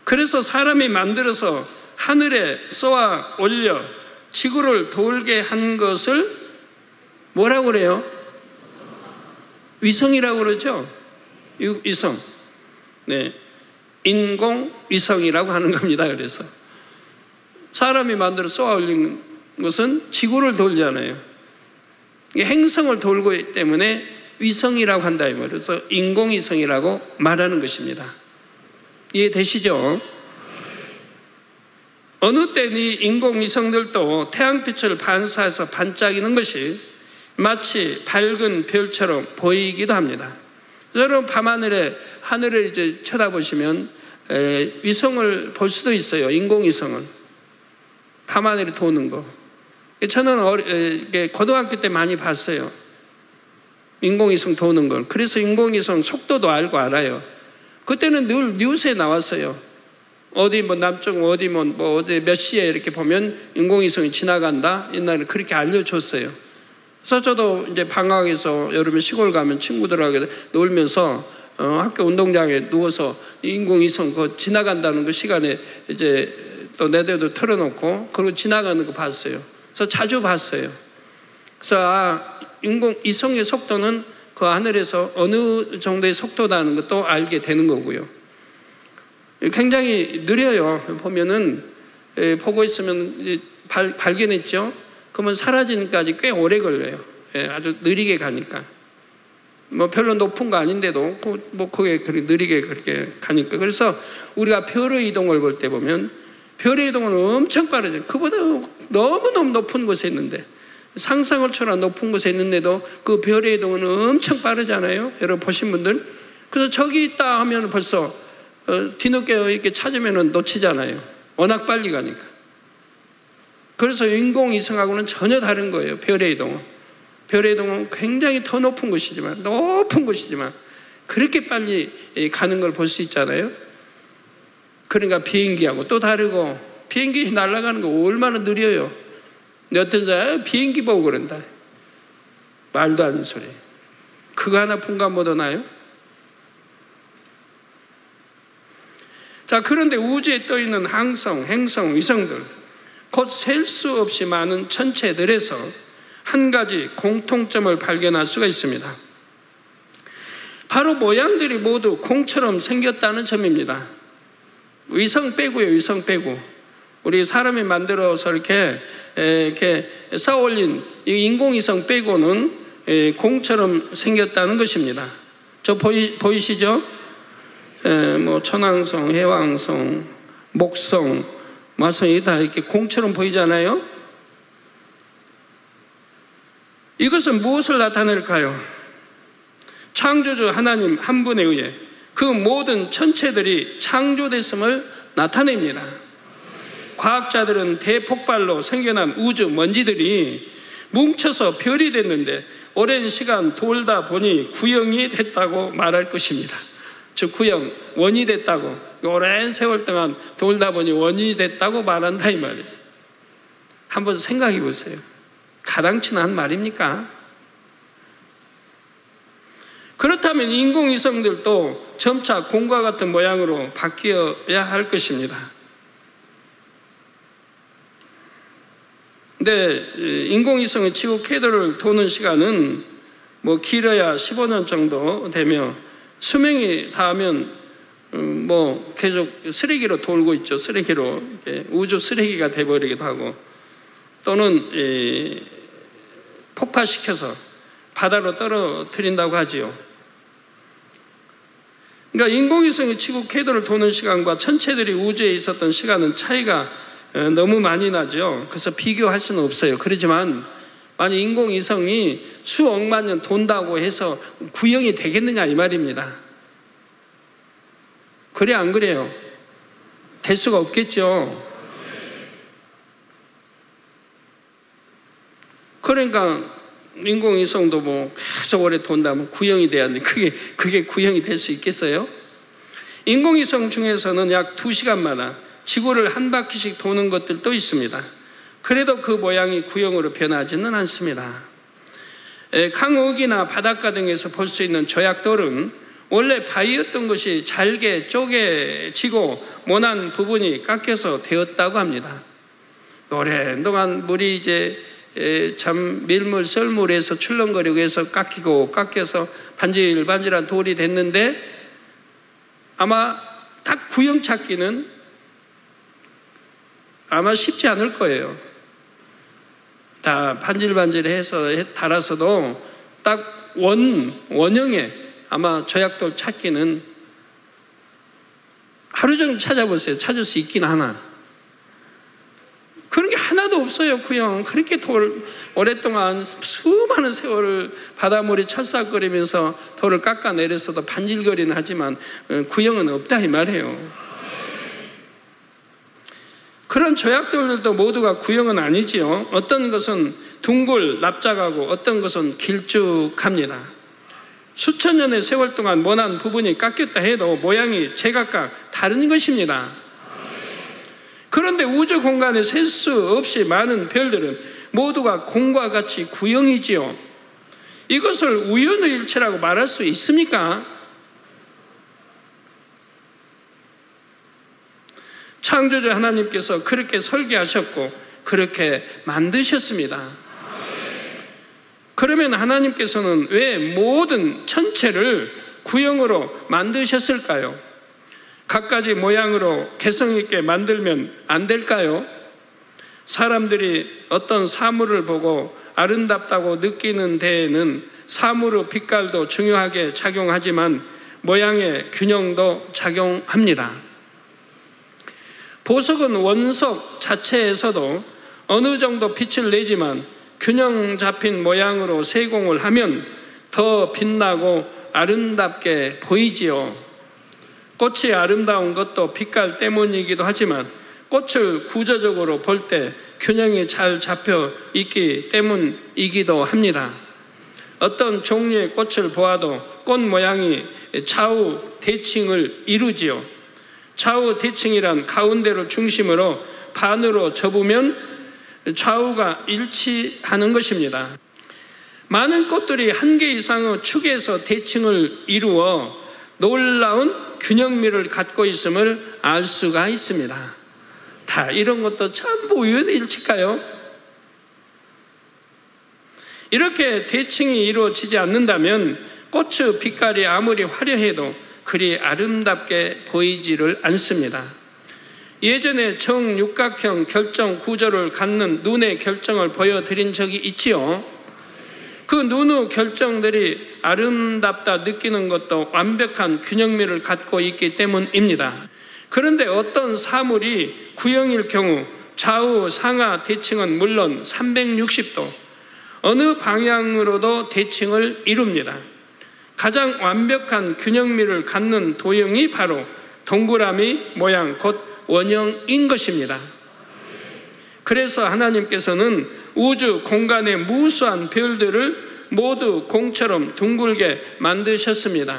그래서 사람이 만들어서 하늘에 쏘아 올려 지구를 돌게 한 것을 뭐라고 그래요? 위성이라고 그러죠? 위성. 네. 인공위성이라고 하는 겁니다. 그래서. 사람이 만들어 쏘아 올린 것은 지구를 돌잖아요. 행성을 돌고 있기 때문에 위성이라고 한다. 그래서 인공위성이라고 말하는 것입니다. 이해되시죠? 어느 때는 이 인공위성들도 태양빛을 반사해서 반짝이는 것이 마치 밝은 별처럼 보이기도 합니다. 여러분 밤하늘에 하늘을 이제 쳐다보시면 위성을 볼 수도 있어요. 인공위성은 밤하늘에 도는 거. 저는 고등학교 때 많이 봤어요. 인공위성 도는 걸. 그래서 인공위성 속도도 알아요. 그때는 늘 뉴스에 나왔어요. 어디 뭐 남쪽 어디 뭐 어디 몇 시에 이렇게 보면 인공위성이 지나간다. 옛날에 그렇게 알려줬어요. 그래서 저도 이제 방학에서 여름에 시골 가면 친구들하고 놀면서 학교 운동장에 누워서 인공위성 그 지나간다는 그 시간에 이제 또 내대도 틀어놓고 그리고 지나가는 거 봤어요. 그래서 자주 봤어요. 그래서 인공위성의 속도는 그 하늘에서 어느 정도의 속도라는 것도 알게 되는 거고요. 굉장히 느려요. 보면은 보고 있으면 발견했죠. 그러면 사라지니까지 꽤 오래 걸려요. 아주 느리게 가니까. 뭐 별로 높은 거 아닌데도 뭐 그게 그렇게 느리게 그렇게 가니까. 그래서 우리가 별의 이동을 볼 때 보면 별의 이동은 엄청 빠르죠. 그보다 너무너무 높은 곳에 있는데, 상상을 초월한 높은 곳에 있는데도 그 별의 이동은 엄청 빠르잖아요. 여러분 보신 분들. 그래서 저기 있다 하면 벌써 뒤늦게 이렇게 찾으면 놓치잖아요. 워낙 빨리 가니까. 그래서 인공위성하고는 전혀 다른 거예요. 별의 이동은. 별의 이동은 굉장히 더 높은 곳이지만 그렇게 빨리 가는 걸 볼 수 있잖아요. 그러니까 비행기하고 또 다르고, 비행기 날아가는 거 얼마나 느려요. 근데 어떤 사람 비행기 보고 그런다. 말도 안 되는 소리. 그거 하나 분간 못 하나요? 자, 그런데 우주에 떠있는 항성, 행성, 위성들, 곧 셀 수 없이 많은 천체들에서 한 가지 공통점을 발견할 수가 있습니다. 바로 모양들이 모두 공처럼 생겼다는 점입니다. 위성 빼고요, 위성 빼고. 우리 사람이 만들어서 이렇게 쌓아올린 이 인공위성 빼고는 공처럼 생겼다는 것입니다. 저 보이시죠? 뭐 천왕성, 해왕성, 목성, 마성이 다 이렇게 공처럼 보이잖아요. 이것은 무엇을 나타낼까요? 창조주 하나님 한 분에 의해 그 모든 천체들이 창조됐음을 나타냅니다. 과학자들은 대폭발로 생겨난 우주 먼지들이 뭉쳐서 별이 됐는데 오랜 시간 돌다 보니 구형이 됐다고 말할 것입니다. 즉 구형, 원이 됐다고, 오랜 세월 동안 돌다 보니 원이 됐다고 말한다 이 말이에요. 한번 생각해 보세요. 가당치는 말입니까? 그렇다면 인공위성들도 점차 공과 같은 모양으로 바뀌어야 할 것입니다. 근데 인공위성의 지구 궤도를 도는 시간은 뭐 길어야 15년 정도 되며 수명이 닿으면 뭐 계속 쓰레기로 돌고 있죠. 쓰레기로 우주 쓰레기가 돼버리기도 하고, 또는 폭파시켜서 바다로 떨어뜨린다고 하지요. 그러니까 인공위성이 지구 궤도를 도는 시간과 천체들이 우주에 있었던 시간은 차이가 너무 많이 나죠. 그래서 비교할 수는 없어요. 그렇지만 만약 인공위성이 수억만 년 돈다고 해서 구형이 되겠느냐 이 말입니다. 그래 안 그래요? 될 수가 없겠죠. 그러니까 인공위성도 뭐 계속 오래 돈다면 구형이 돼야 하는데 그게 구형이 될 수 있겠어요? 인공위성 중에서는 약 2시간마다 지구를 한 바퀴씩 도는 것들도 있습니다. 그래도 그 모양이 구형으로 변하지는 않습니다. 강옥이나 바닷가 등에서 볼 수 있는 조약돌은 원래 바위였던 것이 잘게 쪼개지고 모난 부분이 깎여서 되었다고 합니다. 오랜 동안 물이 이제 참 밀물, 썰물에서 출렁거리고 해서 깎여서 반질반질한 돌이 됐는데 아마 딱 구형 찾기는 아마 쉽지 않을 거예요. 다 반질반질해서 달아서도 딱 원형의 아마 조약돌 찾기는 하루 종일 찾아보세요. 찾을 수 있긴 하나. 그런 게 하나도 없어요. 구형. 그렇게 오랫동안 수많은 세월을 바닷물이 찰싹거리면서 돌을 깎아내렸어도 반질거리는 하지만 구형은 없다 이 말이에요. 그런 조약돌들도 모두가 구형은 아니지요. 어떤 것은 둥글 납작하고 어떤 것은 길쭉합니다. 수천 년의 세월 동안 모난 부분이 깎였다 해도 모양이 제각각 다른 것입니다. 그런데 우주 공간에 셀 수 없이 많은 별들은 모두가 공과 같이 구형이지요. 이것을 우연의 일체라고 말할 수 있습니까? 창조주 하나님께서 그렇게 설계하셨고 그렇게 만드셨습니다. 그러면 하나님께서는 왜 모든 천체를 구형으로 만드셨을까요? 각가지 모양으로 개성 있게 만들면 안 될까요? 사람들이 어떤 사물을 보고 아름답다고 느끼는 데에는 사물의 빛깔도 중요하게 작용하지만 모양의 균형도 작용합니다. 보석은 원석 자체에서도 어느 정도 빛을 내지만 균형 잡힌 모양으로 세공을 하면 더 빛나고 아름답게 보이지요. 꽃이 아름다운 것도 빛깔 때문이기도 하지만 꽃을 구조적으로 볼 때 균형이 잘 잡혀 있기 때문이기도 합니다. 어떤 종류의 꽃을 보아도 꽃 모양이 좌우 대칭을 이루지요. 좌우 대칭이란 가운데를 중심으로 반으로 접으면 좌우가 일치하는 것입니다. 많은 꽃들이 한 개 이상의 축에서 대칭을 이루어 놀라운 균형미를 갖고 있음을 알 수가 있습니다. 다 이런 것도 전부 우연의 일치일까요? 이렇게 대칭이 이루어지지 않는다면 꽃의 빛깔이 아무리 화려해도 그리 아름답게 보이지를 않습니다. 예전에 정육각형 결정 구조를 갖는 눈의 결정을 보여드린 적이 있지요. 그 눈의 결정들이 아름답다 느끼는 것도 완벽한 균형미를 갖고 있기 때문입니다. 그런데 어떤 사물이 구형일 경우 좌우 상하 대칭은 물론 360도 어느 방향으로도 대칭을 이룹니다. 가장 완벽한 균형미를 갖는 도형이 바로 동그라미 모양 곧 원형인 것입니다. 그래서 하나님께서는 우주 공간의 무수한 별들을 모두 공처럼 둥글게 만드셨습니다.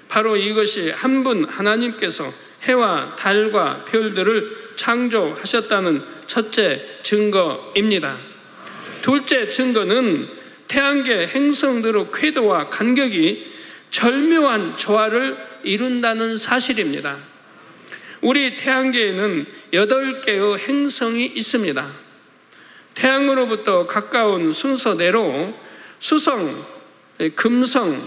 바로 이것이 한 분 하나님께서 해와 달과 별들을 창조하셨다는 첫째 증거입니다. 둘째 증거는 태양계 행성들의 궤도와 간격이 절묘한 조화를 이룬다는 사실입니다. 우리 태양계에는 8개의 행성이 있습니다. 태양으로부터 가까운 순서대로 수성, 금성,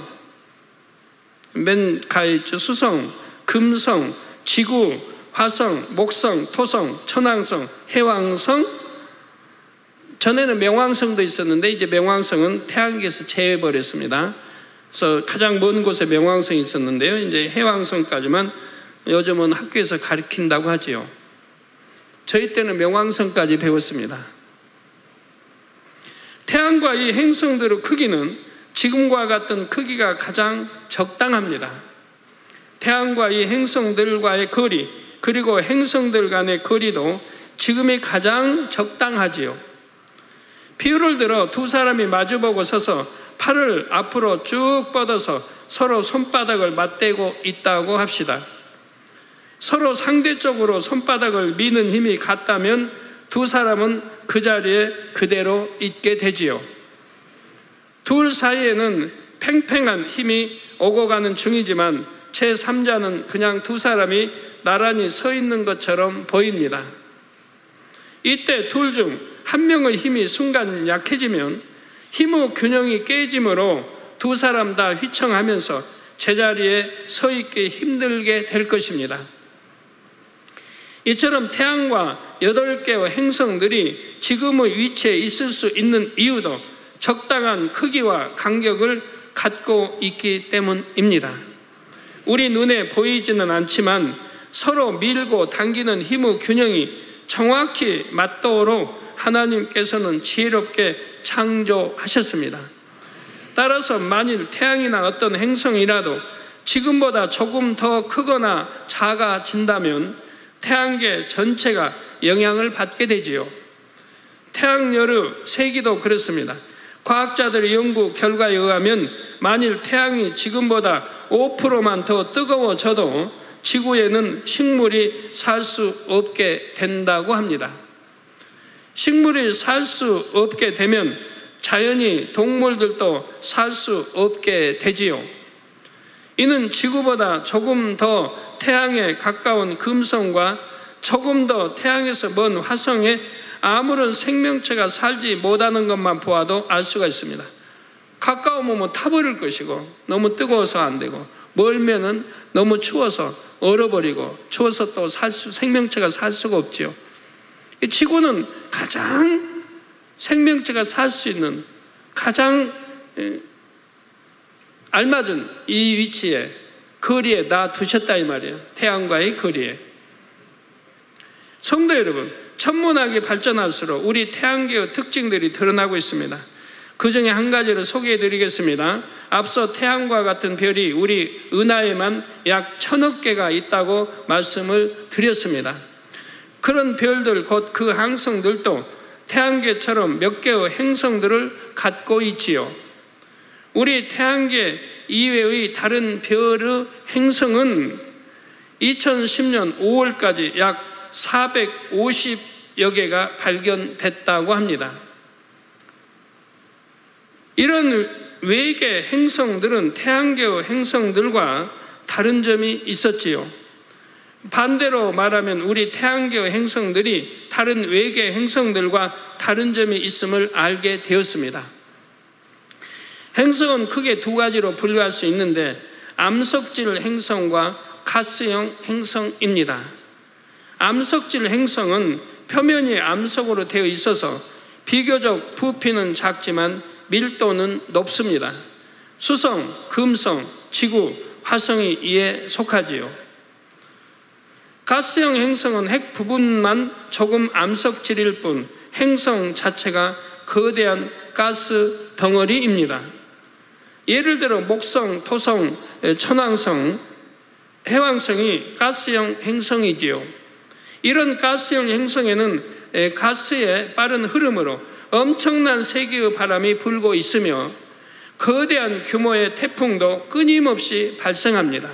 맨 가있죠. 수성, 금성, 지구, 화성, 목성, 토성, 천왕성, 해왕성, 전에는 명왕성도 있었는데 이제 명왕성은 태양계에서 제외해버렸습니다. 그래서 가장 먼 곳에 명왕성이 있었는데요. 이제 해왕성까지만 요즘은 학교에서 가르친다고 하지요. 저희 때는 명왕성까지 배웠습니다. 태양과 이 행성들의 크기는 지금과 같은 크기가 가장 적당합니다. 태양과 이 행성들과의 거리 그리고 행성들 간의 거리도 지금이 가장 적당하지요. 비유를 들어 두 사람이 마주보고 서서 팔을 앞으로 쭉 뻗어서 서로 손바닥을 맞대고 있다고 합시다. 서로 상대적으로 손바닥을 미는 힘이 같다면 두 사람은 그 자리에 그대로 있게 되지요. 둘 사이에는 팽팽한 힘이 오고 가는 중이지만 제3자는 그냥 두 사람이 나란히 서 있는 것처럼 보입니다. 이때 둘 중 한 명의 힘이 순간 약해지면 힘의 균형이 깨짐으로 두 사람 다 휘청하면서 제자리에 서 있기 힘들게 될 것입니다. 이처럼 태양과 8개의 행성들이 지금의 위치에 있을 수 있는 이유도 적당한 크기와 간격을 갖고 있기 때문입니다. 우리 눈에 보이지는 않지만 서로 밀고 당기는 힘의 균형이 정확히 맞도록 하나님께서는 지혜롭게 창조하셨습니다. 따라서 만일 태양이나 어떤 행성이라도 지금보다 조금 더 크거나 작아진다면 태양계 전체가 영향을 받게 되지요. 태양열의 세기도 그렇습니다. 과학자들의 연구 결과에 의하면 만일 태양이 지금보다 5%만 더 뜨거워져도 지구에는 식물이 살 수 없게 된다고 합니다. 식물이 살 수 없게 되면 자연히 동물들도 살 수 없게 되지요. 이는 지구보다 조금 더 태양에 가까운 금성과 조금 더 태양에서 먼 화성에 아무런 생명체가 살지 못하는 것만 보아도 알 수가 있습니다. 가까우면 뭐 타버릴 것이고, 너무 뜨거워서 안 되고, 멀면은 너무 추워서 얼어버리고, 추워서 또 생명체가 살 수가 없지요. 지구는 가장 생명체가 살 수 있는 가장 알맞은 이 위치에, 거리에 놔두셨다 이 말이에요. 태양과의 거리에. 성도 여러분, 천문학이 발전할수록 우리 태양계의 특징들이 드러나고 있습니다. 그 중에 한 가지를 소개해 드리겠습니다. 앞서 태양과 같은 별이 우리 은하에만 약 1000억 개가 있다고 말씀을 드렸습니다. 그런 별들, 곧 그 항성들도 태양계처럼 몇 개의 행성들을 갖고 있지요. 우리 태양계 이외의 다른 별의 행성은 2010년 5월까지 약 450여 개가 발견됐다고 합니다. 이런 외계 행성들은 태양계의 행성들과 다른 점이 있었지요. 반대로 말하면 우리 태양계의 행성들이 다른 외계 행성들과 다른 점이 있음을 알게 되었습니다. 행성은 크게 두 가지로 분류할 수 있는데 암석질 행성과 가스형 행성입니다. 암석질 행성은 표면이 암석으로 되어 있어서 비교적 부피는 작지만 밀도는 높습니다. 수성, 금성, 지구, 화성이 이에 속하지요. 가스형 행성은 핵 부분만 조금 암석질일 뿐 행성 자체가 거대한 가스 덩어리입니다. 예를 들어 목성, 토성, 천왕성, 해왕성이 가스형 행성이지요. 이런 가스형 행성에는 가스의 빠른 흐름으로 엄청난 세기의 바람이 불고 있으며 거대한 규모의 태풍도 끊임없이 발생합니다.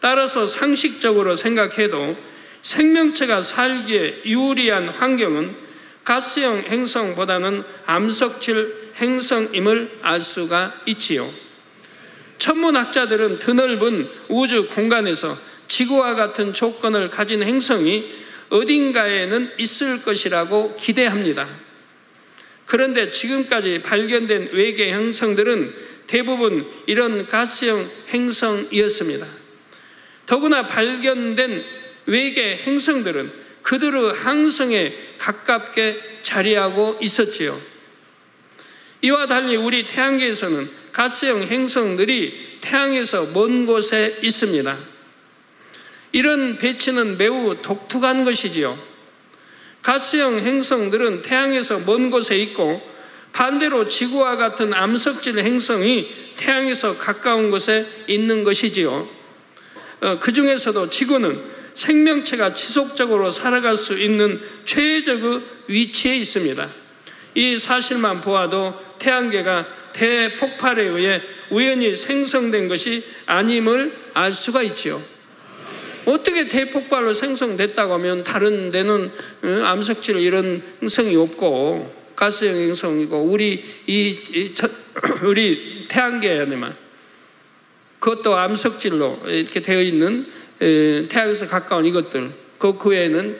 따라서 상식적으로 생각해도 생명체가 살기에 유리한 환경은 가스형 행성보다는 암석질 행성임을 알 수가 있지요. 천문학자들은 드넓은 우주 공간에서 지구와 같은 조건을 가진 행성이 어딘가에는 있을 것이라고 기대합니다. 그런데 지금까지 발견된 외계 행성들은 대부분 이런 가스형 행성이었습니다. 더구나 발견된 외계 행성들은 그들의 항성에 가깝게 자리하고 있었지요. 이와 달리 우리 태양계에서는 가스형 행성들이 태양에서 먼 곳에 있습니다. 이런 배치는 매우 독특한 것이지요. 가스형 행성들은 태양에서 먼 곳에 있고 반대로 지구와 같은 암석질 행성이 태양에서 가까운 곳에 있는 것이지요. 그 중에서도 지구는 생명체가 지속적으로 살아갈 수 있는 최적의 위치에 있습니다. 이 사실만 보아도 태양계가 대폭발에 의해 우연히 생성된 것이 아님을 알 수가 있지요. 어떻게 대폭발로 생성됐다고 하면 다른 데는 암석질 이런 행성이 없고 가스형 행성이고 우리 태양계 안에만 그것도 암석질로 이렇게 되어 있는 태양에서 가까운 이것들 그 외에는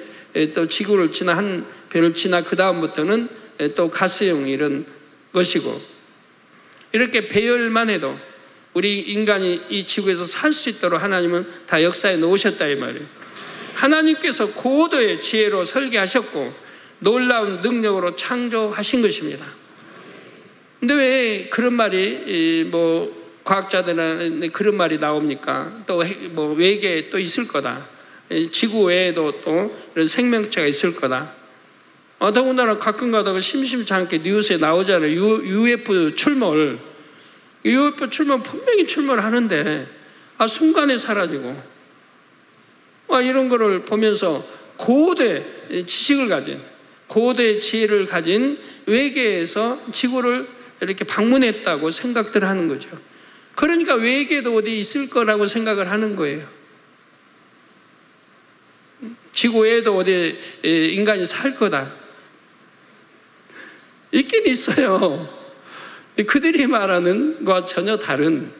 또 지구를 지나 한 별을 지나 그 다음부터는 또 가스형 이런 것이고 이렇게 배열만 해도 우리 인간이 이 지구에서 살 수 있도록 하나님은 다 역사에 놓으셨다 이 말이에요. 하나님께서 고도의 지혜로 설계하셨고 놀라운 능력으로 창조하신 것입니다. 근데 왜 그런 말이 뭐 과학자들은 그런 말이 나옵니까? 또 뭐 외계에 또 있을 거다. 지구 외에도 또 이런 생명체가 있을 거다. 더군다나 가끔 가다가 심심치 않게 뉴스에 나오잖아요. UFO 출몰. UFO 출몰 분명히 출몰하는데 순간에 사라지고 이런 거를 보면서 고대 지식을 가진 고대 지혜를 가진 외계에서 지구를 이렇게 방문했다고 생각들 하는 거죠. 그러니까 외계도 어디 있을 거라고 생각을 하는 거예요. 지구 외에도 어디 인간이 살 거다. 있긴 있어요. 그들이 말하는 것과 전혀 다른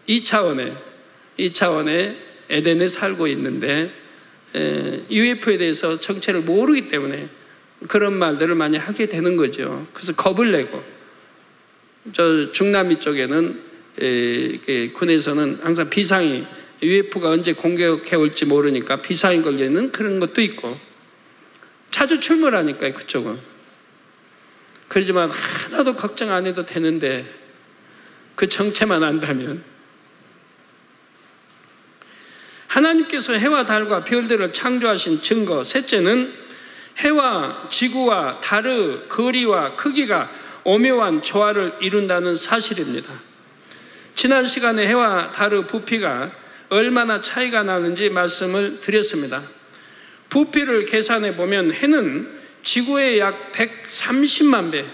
2차원의 에덴에 살고 있는데 UFO에 대해서 정체를 모르기 때문에 그런 말들을 많이 하게 되는 거죠. 그래서 겁을 내고, 저 중남미 쪽에는 군에서는 항상 비상이, UFO가 언제 공격해 올지 모르니까 비상이 걸려있는 그런 것도 있고, 자주 출몰하니까요, 그쪽은. 그러지만 하나도 걱정 안 해도 되는데 그 정체만 안다면. 하나님께서 해와 달과 별들을 창조하신 증거, 셋째는 해와 지구와 달의 거리와 크기가 오묘한 조화를 이룬다는 사실입니다. 지난 시간에 해와 달의 부피가 얼마나 차이가 나는지 말씀을 드렸습니다. 부피를 계산해 보면 해는 지구의 약 130만 배,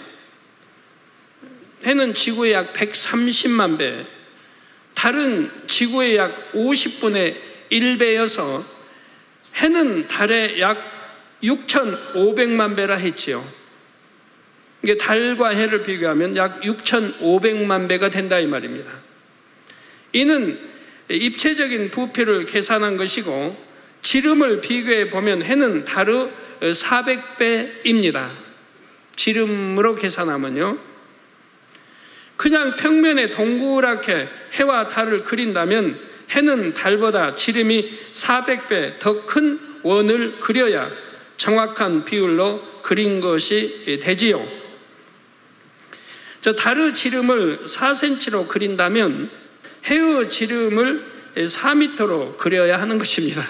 해는 지구의 약 130만 배, 달은 지구의 약 50분의 1배여서 해는 달의 약 6,500만 배라 했지요. 이게 달과 해를 비교하면 약 6,500만 배가 된다 이 말입니다. 이는 입체적인 부피를 계산한 것이고, 지름을 비교해 보면 해는 달의 400배입니다. 지름으로 계산하면요. 그냥 평면에 동그랗게 해와 달을 그린다면 해는 달보다 지름이 400배 더 큰 원을 그려야 정확한 비율로 그린 것이 되지요. 저 달의 지름을 4cm로 그린다면 해의 지름을 4m로 그려야 하는 것입니다.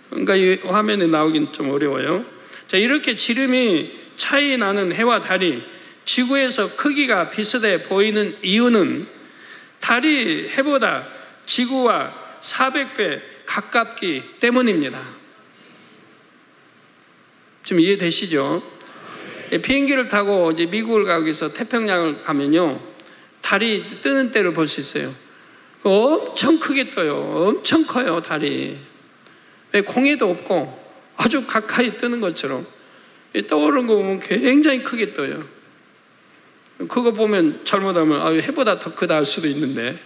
그러니까 이 화면에 나오긴 좀 어려워요. 자, 이렇게 지름이 차이 나는 해와 달이 지구에서 크기가 비슷해 보이는 이유는 달이 해보다 지구와 400배 가깝기 때문입니다. 지금 이해되시죠? 비행기를 타고 이제 미국을 가기 위해서 태평양을 가면요, 달이 뜨는 때를 볼 수 있어요. 엄청 크게 떠요. 엄청 커요, 달이. 왜? 공해도 없고 아주 가까이 뜨는 것처럼 떠오르는 거 보면 굉장히 크게 떠요. 그거 보면 잘못하면 해보다 더 크다 할 수도 있는데,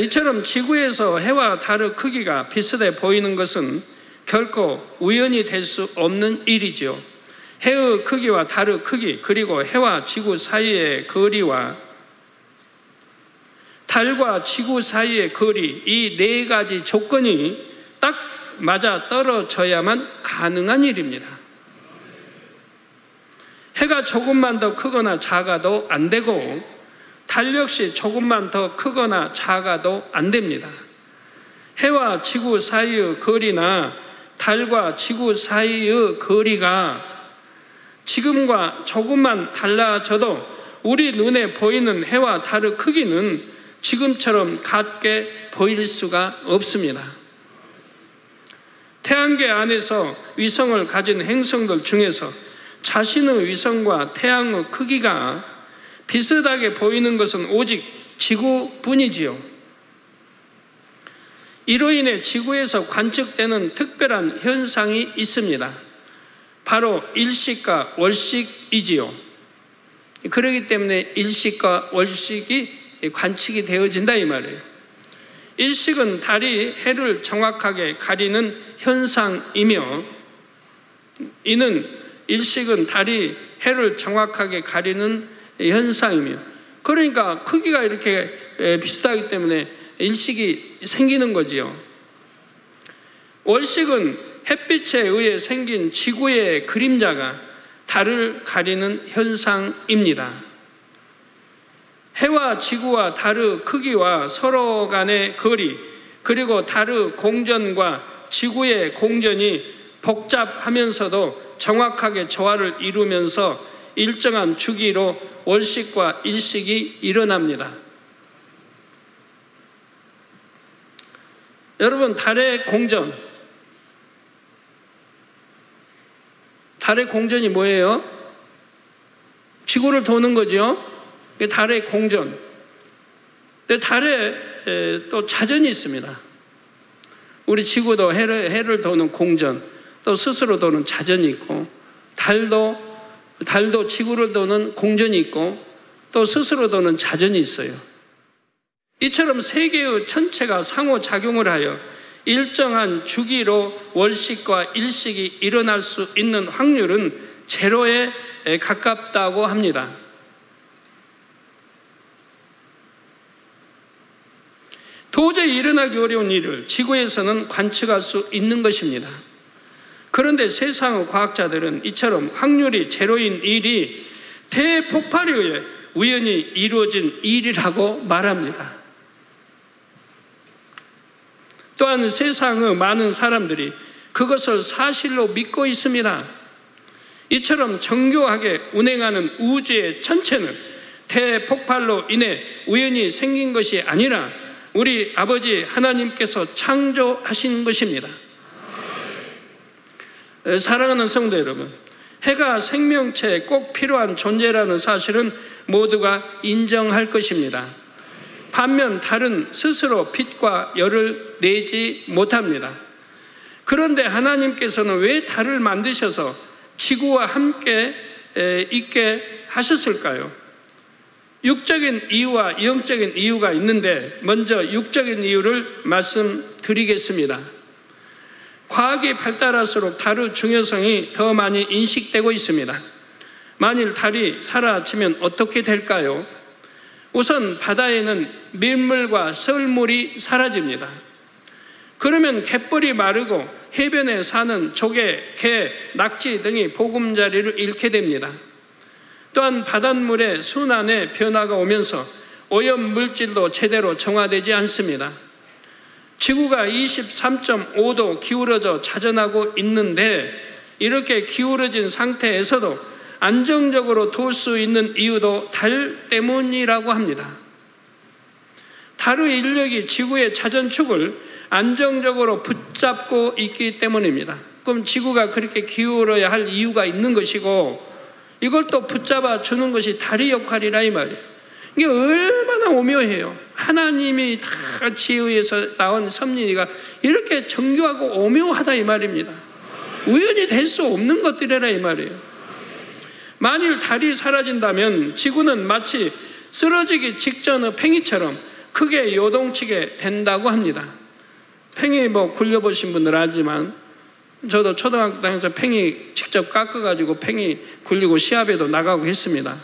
이처럼 지구에서 해와 달의 크기가 비슷해 보이는 것은 결코 우연이 될 수 없는 일이죠. 해의 크기와 달의 크기, 그리고 해와 지구 사이의 거리와 달과 지구 사이의 거리, 이 네 가지 조건이 딱 맞아 떨어져야만 가능한 일입니다. 해가 조금만 더 크거나 작아도 안 되고, 달 역시 조금만 더 크거나 작아도 안 됩니다. 해와 지구 사이의 거리나 달과 지구 사이의 거리가 지금과 조금만 달라져도 우리 눈에 보이는 해와 달의 크기는 지금처럼 같게 보일 수가 없습니다. 태양계 안에서 위성을 가진 행성들 중에서 자신의 위성과 태양의 크기가 비슷하게 보이는 것은 오직 지구뿐이지요. 이로 인해 지구에서 관측되는 특별한 현상이 있습니다. 바로 일식과 월식이지요. 그렇기 때문에 일식과 월식이 관측이 되어진다 이 말이에요. 일식은 달이 해를 정확하게 가리는 현상이며, 이는 일식은 달이 해를 정확하게 가리는 현상이며, 그러니까 크기가 이렇게 비슷하기 때문에 일식이 생기는 거지요. 월식은 햇빛에 의해 생긴 지구의 그림자가 달을 가리는 현상입니다. 해와 지구와 달의 크기와 서로 간의 거리, 그리고 달의 공전과 지구의 공전이 복잡하면서도 정확하게 조화를 이루면서 일정한 주기로 월식과 일식이 일어납니다. 여러분, 달의 공전이 뭐예요? 지구를 도는 거죠. 달의 공전. 근데 달에 또 자전이 있습니다. 우리 지구도 해를 도는 공전, 또 스스로 도는 자전이 있고, 달도 지구를 도는 공전이 있고, 또 스스로 도는 자전이 있어요. 이처럼 세계의 전체가 상호작용을 하여 일정한 주기로 월식과 일식이 일어날 수 있는 확률은 제로에 가깝다고 합니다. 도저히 일어나기 어려운 일을 지구에서는 관측할 수 있는 것입니다. 그런데 세상의 과학자들은 이처럼 확률이 제로인 일이 대폭발에 의해 우연히 이루어진 일이라고 말합니다. 또한 세상의 많은 사람들이 그것을 사실로 믿고 있습니다. 이처럼 정교하게 운행하는 우주의 전체는 대폭발로 인해 우연히 생긴 것이 아니라 우리 아버지 하나님께서 창조하신 것입니다. 사랑하는 성도 여러분, 해가 생명체에 꼭 필요한 존재라는 사실은 모두가 인정할 것입니다. 반면 달은 스스로 빛과 열을 내지 못합니다. 그런데 하나님께서는 왜 달을 만드셔서 지구와 함께 있게 하셨을까요? 육적인 이유와 영적인 이유가 있는데 먼저 육적인 이유를 말씀드리겠습니다. 과학이 발달할수록 달의 중요성이 더 많이 인식되고 있습니다. 만일 달이 사라지면 어떻게 될까요? 우선 바다에는 밀물과 썰물이 사라집니다. 그러면 갯벌이 마르고 해변에 사는 조개, 개, 낙지 등이 보금자리를 잃게 됩니다. 또한 바닷물의 순환에 변화가 오면서 오염물질도 제대로 정화되지 않습니다. 지구가 23.5도 기울어져 자전하고 있는데 이렇게 기울어진 상태에서도 안정적으로 돌 수 있는 이유도 달 때문이라고 합니다. 달의 인력이 지구의 자전축을 안정적으로 붙잡고 있기 때문입니다. 그럼 지구가 그렇게 기울어야 할 이유가 있는 것이고 이걸 또 붙잡아 주는 것이 달의 역할이라 이 말이에요. 이게 얼마나 오묘해요. 하나님이 다 지혜에서 나온 섭리가 이렇게 정교하고 오묘하다 이 말입니다. 우연히 될 수 없는 것들이라 이 말이에요. 만일 달이 사라진다면 지구는 마치 쓰러지기 직전의 팽이처럼 크게 요동치게 된다고 합니다. 팽이 굴려보신 분들 알지만 저도 초등학교 다니면서 팽이 직접 깎아가지고 팽이 굴리고 시합에도 나가고 했습니다.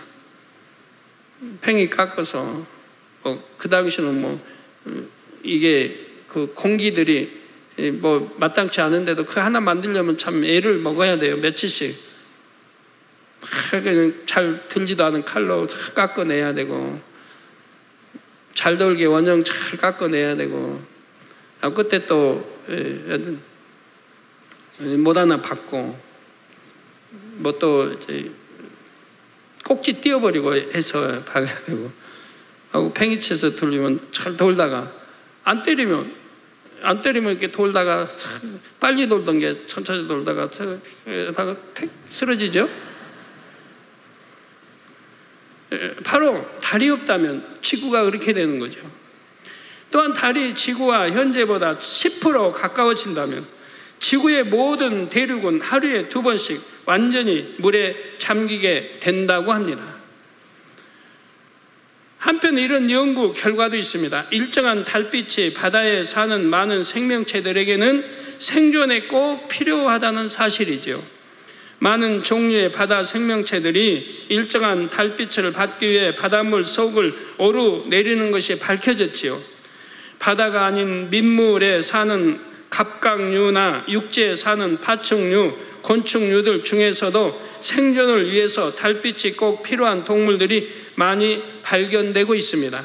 팽이 깎아서 그 당시는 이게 그 공기들이 마땅치 않은데도 그 하나 만들려면 참 애를 먹어야 돼요. 며칠씩. 잘 들지도 않은 칼로 깎아내야 되고 잘 돌게 원형 잘 깎아내야 되고 그때 또 못 하나 받고 또 이제 꼭지 띄워버리고 해서 박아야 되고 하고 팽이쳐서 돌리면 잘 돌다가 안 때리면 이렇게 돌다가 빨리 돌던 게 천천히 돌다가 팩 쓰러지죠. 바로 달이 없다면 지구가 그렇게 되는 거죠. 또한 달이 지구와 현재보다 10% 가까워진다면 지구의 모든 대륙은 하루에 2번씩 완전히 물에 잠기게 된다고 합니다. 한편 이런 연구 결과도 있습니다. 일정한 달빛이 바다에 사는 많은 생명체들에게는 생존에 꼭 필요하다는 사실이죠. 많은 종류의 바다 생명체들이 일정한 달빛을 받기 위해 바닷물 속을 오르내리는 것이 밝혀졌지요. 바다가 아닌 민물에 사는 갑각류나 육지에 사는 파충류, 곤충류들 중에서도 생존을 위해서 달빛이 꼭 필요한 동물들이 많이 발견되고 있습니다.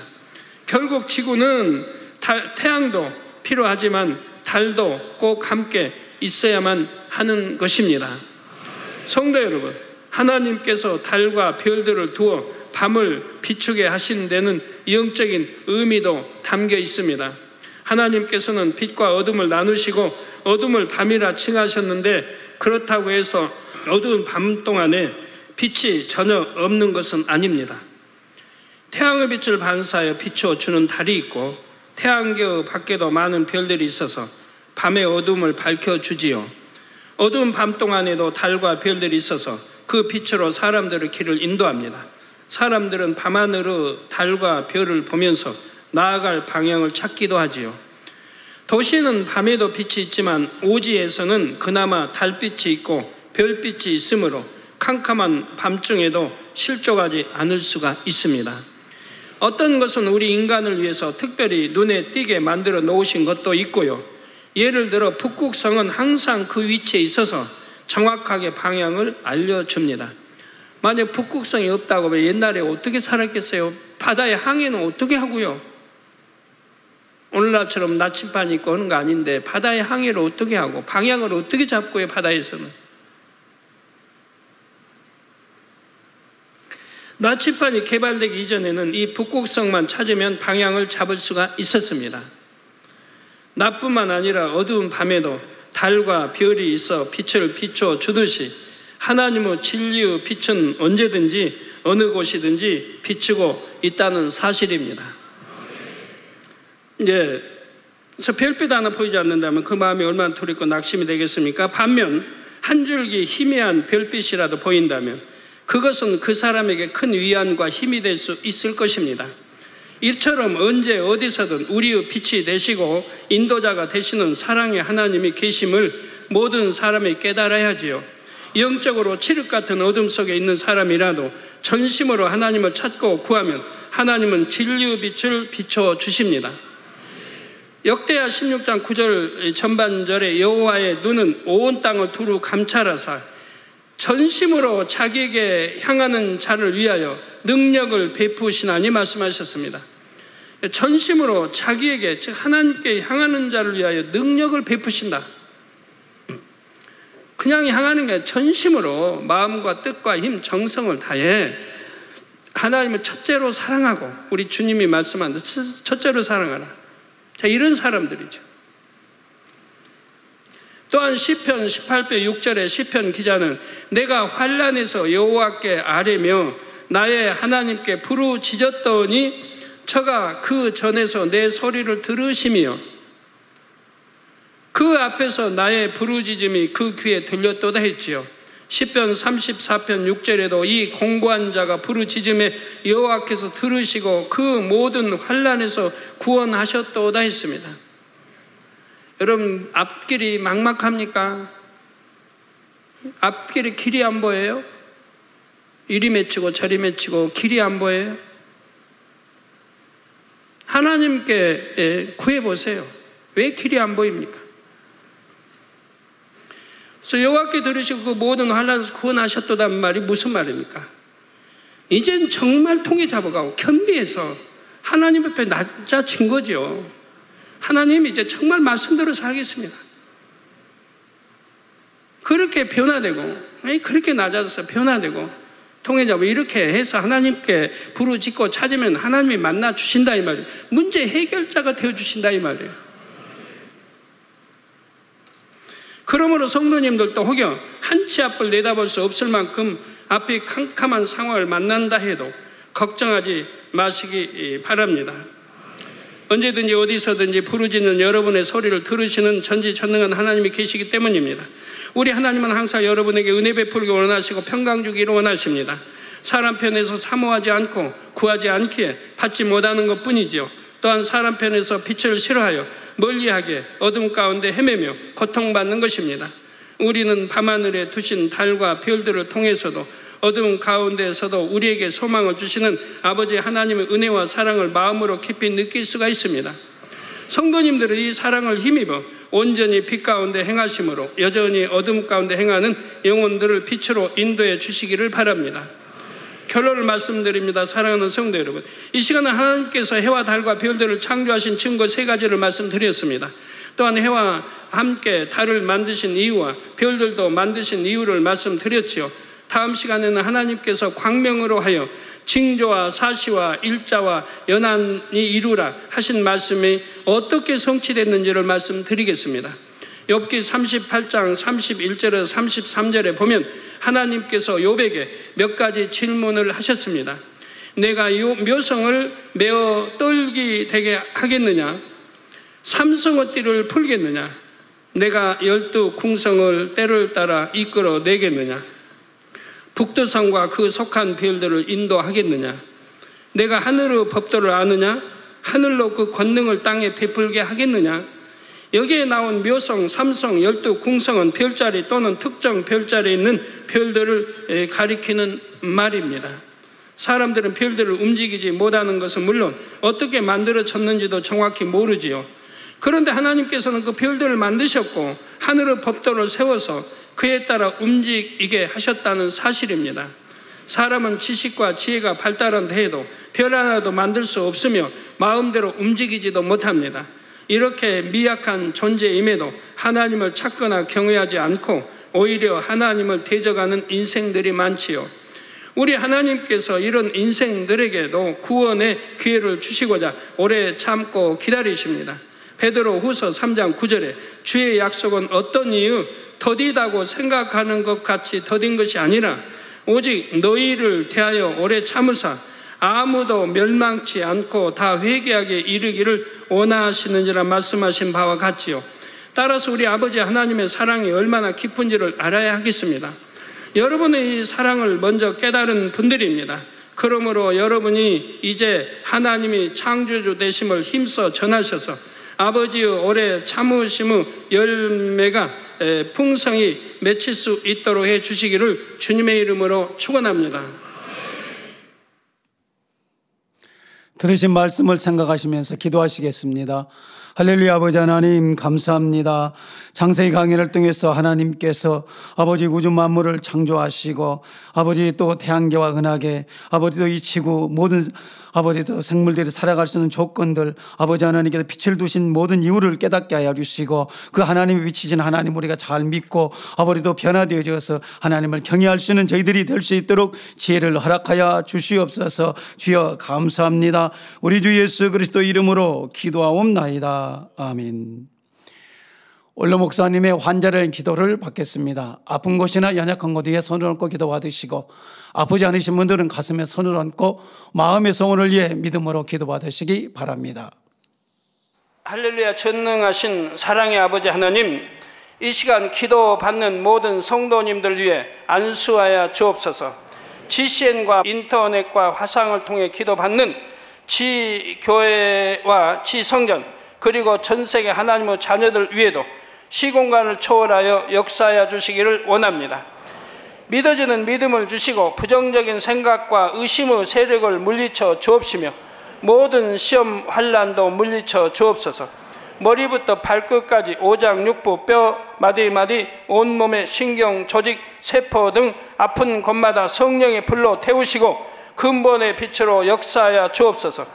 결국 지구는 태양도 필요하지만 달도 꼭 함께 있어야만 하는 것입니다. 성도 여러분, 하나님께서 달과 별들을 두어 밤을 비추게 하신 데는 영적인 의미도 담겨 있습니다. 하나님께서는 빛과 어둠을 나누시고 어둠을 밤이라 칭하셨는데 그렇다고 해서 어두운 밤 동안에 빛이 전혀 없는 것은 아닙니다. 태양의 빛을 반사하여 비춰주는 달이 있고 태양계 밖에도 많은 별들이 있어서 밤의 어둠을 밝혀주지요. 어두운 밤 동안에도 달과 별들이 있어서 그 빛으로 사람들의 길을 인도합니다. 사람들은 밤하늘의 달과 별을 보면서 나아갈 방향을 찾기도 하지요. 도시는 밤에도 빛이 있지만 오지에서는 그나마 달빛이 있고 별빛이 있으므로 캄캄한 밤중에도 실족하지 않을 수가 있습니다. 어떤 것은 우리 인간을 위해서 특별히 눈에 띄게 만들어 놓으신 것도 있고요. 예를 들어 북극성은 항상 그 위치에 있어서 정확하게 방향을 알려줍니다. 만약 북극성이 없다고 하면 옛날에 어떻게 살았겠어요? 바다에 항해는 어떻게 하고요? 오늘날처럼 나침반이 있고 하는 거 아닌데 바다에 항해를 어떻게 하고 방향을 어떻게 잡고요? 바다에서는 나침반이 개발되기 이전에는 이 북극성만 찾으면 방향을 잡을 수가 있었습니다. 낮뿐만 아니라 어두운 밤에도 달과 별이 있어 빛을 비춰주듯이 하나님의 진리의 빛은 언제든지 어느 곳이든지 비추고 있다는 사실입니다. 그래서 별빛 하나 보이지 않는다면 그 마음이 얼마나 두렵고 낙심이 되겠습니까? 반면 한 줄기 희미한 별빛이라도 보인다면 그것은 그 사람에게 큰 위안과 힘이 될 수 있을 것입니다. 이처럼 언제 어디서든 우리의 빛이 되시고 인도자가 되시는 사랑의 하나님이 계심을 모든 사람이 깨달아야 하지요. 영적으로 칠흑 같은 어둠 속에 있는 사람이라도 전심으로 하나님을 찾고 구하면 하나님은 진리의 빛을 비춰주십니다. 역대하 16장 9절 전반절에 여호와의 눈은 온 땅을 두루 감찰하사 전심으로 자기에게 향하는 자를 위하여 능력을 베푸시나니 말씀하셨습니다. 전심으로 자기에게 즉 하나님께 향하는 자를 위하여 능력을 베푸신다. 그냥 향하는 게 전심으로 마음과 뜻과 힘, 정성을 다해 하나님을 첫째로 사랑하고 우리 주님이 말씀한 대로 첫째로 사랑하라. 자, 이런 사람들이죠. 또한 시편 18편 6절에 시편 기자는 내가 환난에서 여호와께 아뢰며 나의 하나님께 부르짖었더니 저가 그 전에서 내 소리를 들으시며 그 앞에서 나의 부르짖음이 그 귀에 들렸도다 했지요. 시편 34편 6절에도 이 공고한 자가 부르짖음에 여호와께서 들으시고 그 모든 환난에서 구원하셨도다 했습니다. 여러분 앞길이 막막합니까? 앞길에 길이 안 보여요? 이리 맺히고 저리 맺히고 길이 안 보여요? 하나님께 구해보세요. 왜 길이 안 보입니까? 그래서 여호와께 들으시고 그 모든 환난에서 구원하셨다는 말이 무슨 말입니까? 이젠 정말 통에 잡아가고 겸비해서 하나님 앞에 낮아진 거죠. 하나님 이제 정말 말씀대로 살겠습니다. 그렇게 변화되고 그렇게 낮아져서 변화되고 통해 잡고 이렇게 해서 하나님께 부르짖고 찾으면 하나님이 만나 주신다 이 말이에요. 문제 해결자가 되어 주신다 이 말이에요. 그러므로 성도님들도 혹여 한치 앞을 내다볼 수 없을 만큼 앞이 캄캄한 상황을 만난다 해도 걱정하지 마시기 바랍니다. 언제든지 어디서든지 부르짖는 여러분의 소리를 들으시는 전지전능한 하나님이 계시기 때문입니다. 우리 하나님은 항상 여러분에게 은혜 베풀기 원하시고 평강 주기를 원하십니다. 사람 편에서 사모하지 않고 구하지 않기에 받지 못하는 것뿐이지요. 또한 사람 편에서 빛을 싫어하여 멀리하게 어둠 가운데 헤매며 고통받는 것입니다. 우리는 밤하늘에 두신 달과 별들을 통해서도 어두운 가운데에서도 우리에게 소망을 주시는 아버지 하나님의 은혜와 사랑을 마음으로 깊이 느낄 수가 있습니다. 성도님들은 이 사랑을 힘입어 온전히 빛 가운데 행하심으로 여전히 어둠 가운데 행하는 영혼들을 빛으로 인도해 주시기를 바랍니다. 결론을 말씀드립니다. 사랑하는 성도 여러분, 이 시간은 하나님께서 해와 달과 별들을 창조하신 증거 3가지를 말씀드렸습니다. 또한 해와 함께 달을 만드신 이유와 별들도 만드신 이유를 말씀드렸지요. 다음 시간에는 하나님께서 광명으로 하여 징조와 사시와 일자와 연한이 이루라 하신 말씀이 어떻게 성취됐는지를 말씀드리겠습니다. 욥기 38장 31절에서 33절에 보면 하나님께서 욥에게 몇 가지 질문을 하셨습니다. 내가 이 묘성을 메어 떨기 되게 하겠느냐? 삼성의 띠를 풀겠느냐? 내가 12 궁성을 때를 따라 이끌어 내겠느냐? 북두산과 그 속한 별들을 인도하겠느냐? 내가 하늘의 법도를 아느냐? 하늘로 그 권능을 땅에 베풀게 하겠느냐? 여기에 나온 묘성, 삼성, 12 궁성은 별자리 또는 특정 별자리에 있는 별들을 가리키는 말입니다. 사람들은 별들을 움직이지 못하는 것은 물론 어떻게 만들어졌는지도 정확히 모르지요. 그런데 하나님께서는 그 별들을 만드셨고 하늘의 법도를 세워서 그에 따라 움직이게 하셨다는 사실입니다. 사람은 지식과 지혜가 발달한다 해도 별 하나도 만들 수 없으며 마음대로 움직이지도 못합니다. 이렇게 미약한 존재임에도 하나님을 찾거나 경외하지 않고 오히려 하나님을 대적하는 인생들이 많지요. 우리 하나님께서 이런 인생들에게도 구원의 기회를 주시고자 오래 참고 기다리십니다. 베드로후서 3장 9절에 주의 약속은 어떤 이유 더디다고 생각하는 것 같이 더딘 것이 아니라 오직 너희를 대하여 오래 참으사 아무도 멸망치 않고 다 회개하게 이르기를 원하시는지라 말씀하신 바와 같지요. 따라서 우리 아버지 하나님의 사랑이 얼마나 깊은지를 알아야 하겠습니다. 여러분의 이 사랑을 먼저 깨달은 분들입니다. 그러므로 여러분이 이제 하나님이 창조주 되심을 힘써 전하셔서 아버지의 오래 참으심의 열매가 풍성히 맺힐 수 있도록 해주시기를 주님의 이름으로 축원합니다. 들으신 말씀을 생각하시면서 기도하시겠습니다. 할렐루야. 아버지 하나님 감사합니다. 창세기 강해를 통해서 하나님께서 아버지 우주 만물을 창조하시고 아버지 또 태양계와 은하계 아버지도 이 지구 모든 아버지도 생물들이 살아갈 수 있는 조건들 아버지 하나님께서 빛을 두신 모든 이유를 깨닫게 하여 주시고 그 하나님이 비치신 하나님 우리가 잘 믿고 아버지도 변화되어져서 하나님을 경외할 수 있는 저희들이 될 수 있도록 지혜를 허락하여 주시옵소서. 주여 감사합니다. 우리 주 예수 그리스도 이름으로 기도하옵나이다. 아멘. 올로 목사님의 환자를 기도를 받겠습니다. 아픈 곳이나 연약한 곳 위에 손을 얹고 기도 받으시고 아프지 않으신 분들은 가슴에 손을 얹고 마음의 소원을 위해 믿음으로 기도 받으시기 바랍니다. 할렐루야. 전능하신 사랑의 아버지 하나님, 이 시간 기도 받는 모든 성도님들 위해 안수하여 주옵소서. GCN과 인터넷과 화상을 통해 기도 받는 지교회와 지성전 그리고 전 세계 하나님의 자녀들 위에도 시공간을 초월하여 역사하여 주시기를 원합니다. 믿어지는 믿음을 주시고 부정적인 생각과 의심의 세력을 물리쳐 주옵시며 모든 시험 환난도 물리쳐 주옵소서. 머리부터 발끝까지 오장육부 뼈 마디마디 온몸의 신경 조직 세포 등 아픈 곳마다 성령의 불로 태우시고 근본의 빛으로 역사하여 주옵소서.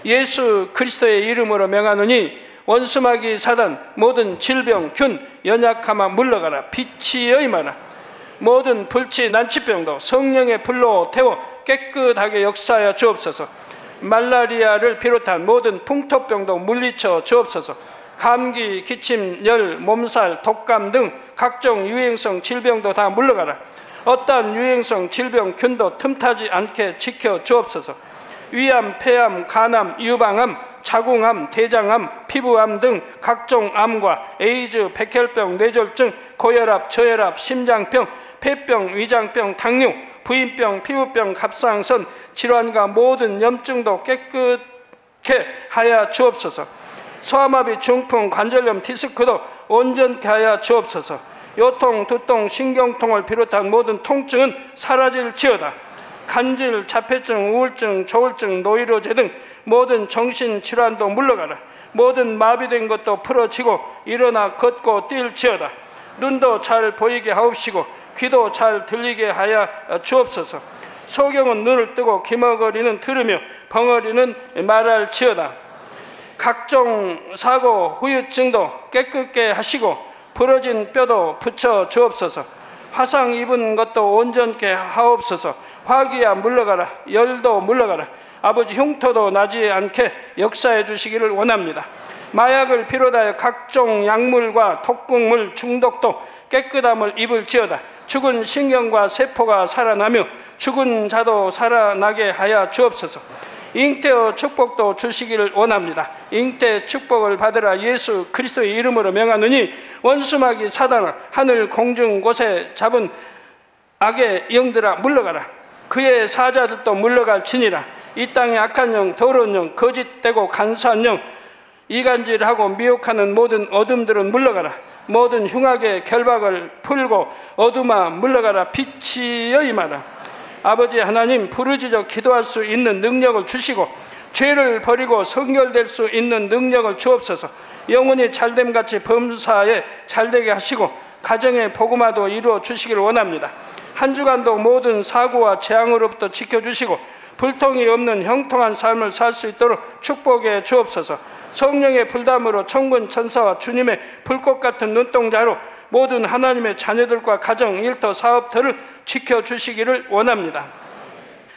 예수 그리스도의 이름으로 명하노니 원수마귀 사단 모든 질병 균 연약함아 물러가라. 빛이 여임하라. 모든 불치 난치병도 성령의 불로 태워 깨끗하게 역사하여 주옵소서. 말라리아를 비롯한 모든 풍토병도 물리쳐 주옵소서. 감기, 기침, 열, 몸살, 독감 등 각종 유행성 질병도 다 물러가라. 어떠한 유행성 질병 균도 틈타지 않게 지켜 주옵소서. 위암, 폐암, 간암, 유방암, 자궁암, 대장암, 피부암 등 각종 암과 에이즈, 백혈병, 뇌졸중, 고혈압, 저혈압, 심장병, 폐병, 위장병, 당뇨, 부인병, 피부병, 갑상선 질환과 모든 염증도 깨끗게 하여 주옵소서. 소아마비, 중풍, 관절염, 디스크도 온전케 하여 주옵소서. 요통, 두통, 신경통을 비롯한 모든 통증은 사라질지어다. 간질, 자폐증, 우울증, 조울증, 노이로제 등 모든 정신질환도 물러가라. 모든 마비된 것도 풀어지고 일어나 걷고 뛸지어다. 눈도 잘 보이게 하옵시고 귀도 잘 들리게 하여 주옵소서. 소경은 눈을 뜨고 기머거리는 들으며 벙어리는 말할지어다. 각종 사고, 후유증도 깨끗게 하시고 부러진 뼈도 붙여 주옵소서. 화상 입은 것도 온전케 하옵소서. 화기야 물러가라. 열도 물러가라. 아버지 흉터도 나지 않게 역사해 주시기를 원합니다. 마약을 비롯하여 각종 약물과 독극물 중독도 깨끗함을 입을지어다. 죽은 신경과 세포가 살아나며 죽은 자도 살아나게 하여 주옵소서. 잉태의 축복도 주시기를 원합니다. 잉태 축복을 받으라 예수 그리스도의 이름으로 명하노니 원수마귀 사단아 하늘 공중 곳에 잡은 악의 영들아 물러가라. 그의 사자들도 물러갈지니라. 이 땅의 악한 영, 더러운 영, 거짓되고 간사한 영, 이간질하고 미혹하는 모든 어둠들은 물러가라. 모든 흉악의 결박을 풀고 어둠아 물러가라. 빛이여 임하라. 아버지 하나님, 부르짖어 기도할 수 있는 능력을 주시고 죄를 버리고 성결될 수 있는 능력을 주옵소서. 영혼이 잘됨같이 범사에 잘되게 하시고 가정의 복음화도 이루어 주시길 원합니다. 한 주간도 모든 사고와 재앙으로부터 지켜주시고 불통이 없는 형통한 삶을 살 수 있도록 축복해 주옵소서. 성령의 불담으로 천군 천사와 주님의 불꽃 같은 눈동자로 모든 하나님의 자녀들과 가정, 일터, 사업터를 지켜주시기를 원합니다.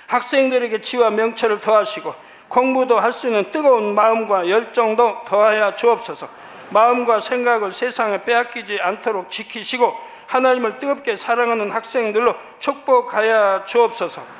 학생들에게 지혜와 명철을 더하시고 공부도 할 수 있는 뜨거운 마음과 열정도 더하여 주옵소서. 마음과 생각을 세상에 빼앗기지 않도록 지키시고 하나님을 뜨겁게 사랑하는 학생들로 축복하여 주옵소서.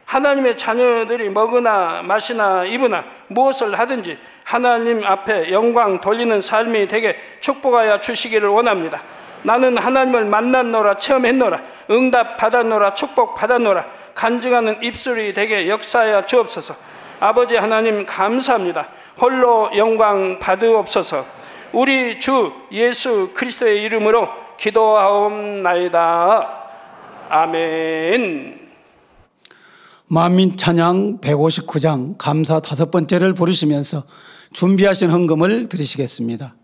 하나님의 자녀들이 먹으나 마시나 입으나 무엇을 하든지 하나님 앞에 영광 돌리는 삶이 되게 축복하여 주시기를 원합니다. 나는 하나님을 만났노라, 체험했노라, 응답 받았노라, 축복 받았노라, 간증하는 입술이 되게 역사하여 주옵소서. 아버지 하나님 감사합니다. 홀로 영광 받으옵소서. 우리 주 예수 그리스도의 이름으로 기도하옵나이다. 아멘. 만민 찬양 159장 감사 5번째를 부르시면서 준비하신 헌금을 드리시겠습니다.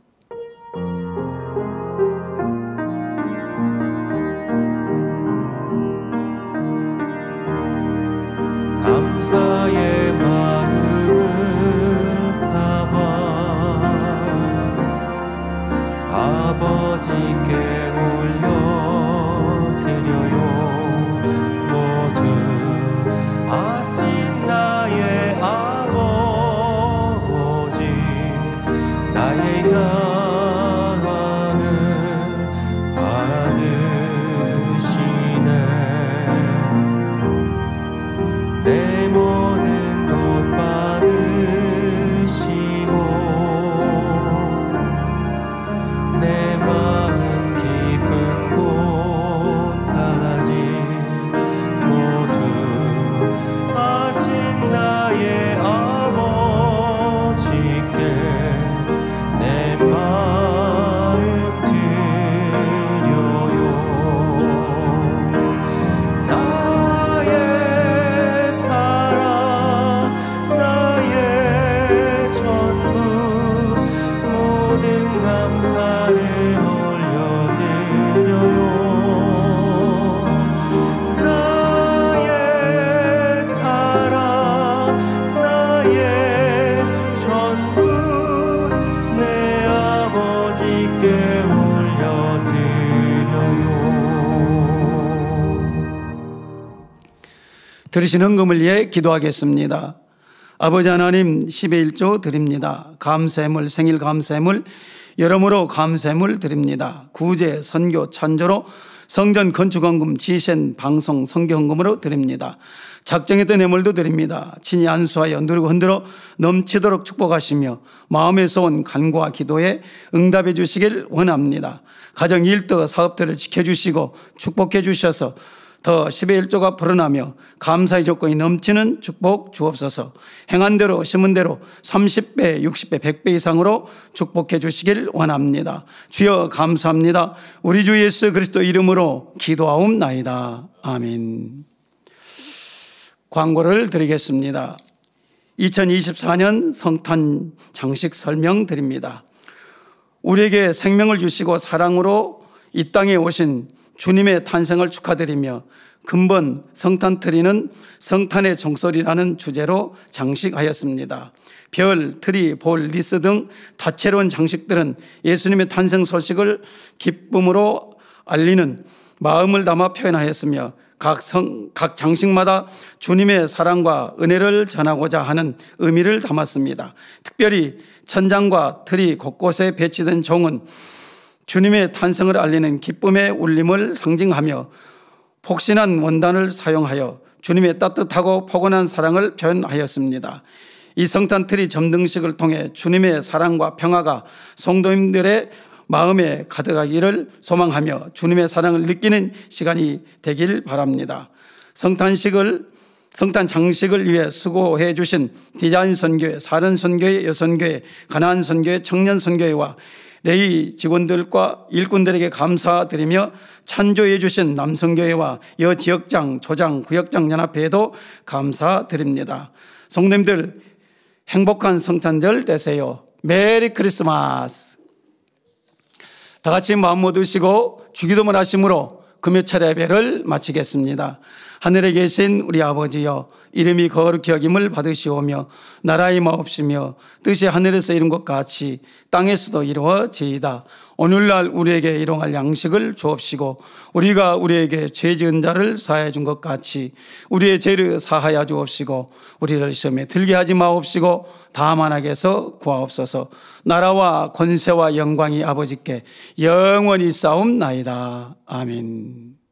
감사의 마음을 담아 아버지께 올려드려요. 모두 아신 나의 아버지, 나의 향함을 받으시네. 내 모든 것 받으시고 내 마음 깊은 곳까지 모두 아신 나의 아버지께 내 마음 드려요. 나의 사랑, 나의 전부, 모든 감사를 올려드려요. 나의 사랑, 나의 전부, 내 아버지께 올려드려요. 들으신 헌금을 위해 기도하겠습니다. 아버지 하나님, 10의 1조 드립니다. 감사물, 생일 감사물, 여러모로 감사물 드립니다. 구제, 선교, 찬조로 성전 건축헌금, 지센, 방송, 선교헌금으로 드립니다. 작정했던 예물도 드립니다. 친히 안수하여 누르고 흔들어 넘치도록 축복하시며 마음에서 온 간구와 기도에 응답해 주시길 원합니다. 가정, 일터, 사업들을 지켜주시고 축복해 주셔서 더 10의 1조가 불어나며 감사의 조건이 넘치는 축복 주옵소서. 행한 대로 심은 대로 30배, 60배, 100배 이상으로 축복해 주시길 원합니다. 주여 감사합니다. 우리 주 예수 그리스도 이름으로 기도하옵나이다. 아멘. 광고를 드리겠습니다. 2024년 성탄 장식 설명 드립니다. 우리에게 생명을 주시고 사랑으로 이 땅에 오신 주님의 탄생을 축하드리며 근본 성탄 트리는 성탄의 종소리라는 주제로 장식하였습니다. 별, 트리, 볼, 리스 등 다채로운 장식들은 예수님의 탄생 소식을 기쁨으로 알리는 마음을 담아 표현하였으며 각 장식마다 주님의 사랑과 은혜를 전하고자 하는 의미를 담았습니다. 특별히 천장과 트리 곳곳에 배치된 종은 주님의 탄생을 알리는 기쁨의 울림을 상징하며 폭신한 원단을 사용하여 주님의 따뜻하고 포근한 사랑을 표현하였습니다. 이 성탄트리 점등식을 통해 주님의 사랑과 평화가 성도님들의 마음에 가득하기를 소망하며 주님의 사랑을 느끼는 시간이 되길 바랍니다. 성탄 장식을 위해 수고해 주신 디자인 선교회, 사른 선교회, 여선교회, 가나안 선교회, 청년 선교회와 레이 직원들과 일꾼들에게 감사드리며 찬조해 주신 남성교회와 여지역장, 조장, 구역장 연합회에도 감사드립니다. 성도님들 행복한 성탄절 되세요. 메리 크리스마스. 다 같이 마음 모두시고 주기도문 하심으로 금요차례 예배를 마치겠습니다. 하늘에 계신 우리 아버지여, 이름이 거룩히 여김을 받으시오며 나라의 마옵시며 뜻이 하늘에서 이룬 것 같이 땅에서도 이루어지이다. 오늘날 우리에게 일용할 양식을 주옵시고 우리가 우리에게 죄 지은 자를 사하여 준 것 같이 우리의 죄를 사하여 주옵시고 우리를 시험에 들게 하지 마옵시고 다만 악에서 구하옵소서. 나라와 권세와 영광이 아버지께 영원히 싸움나이다. 아멘.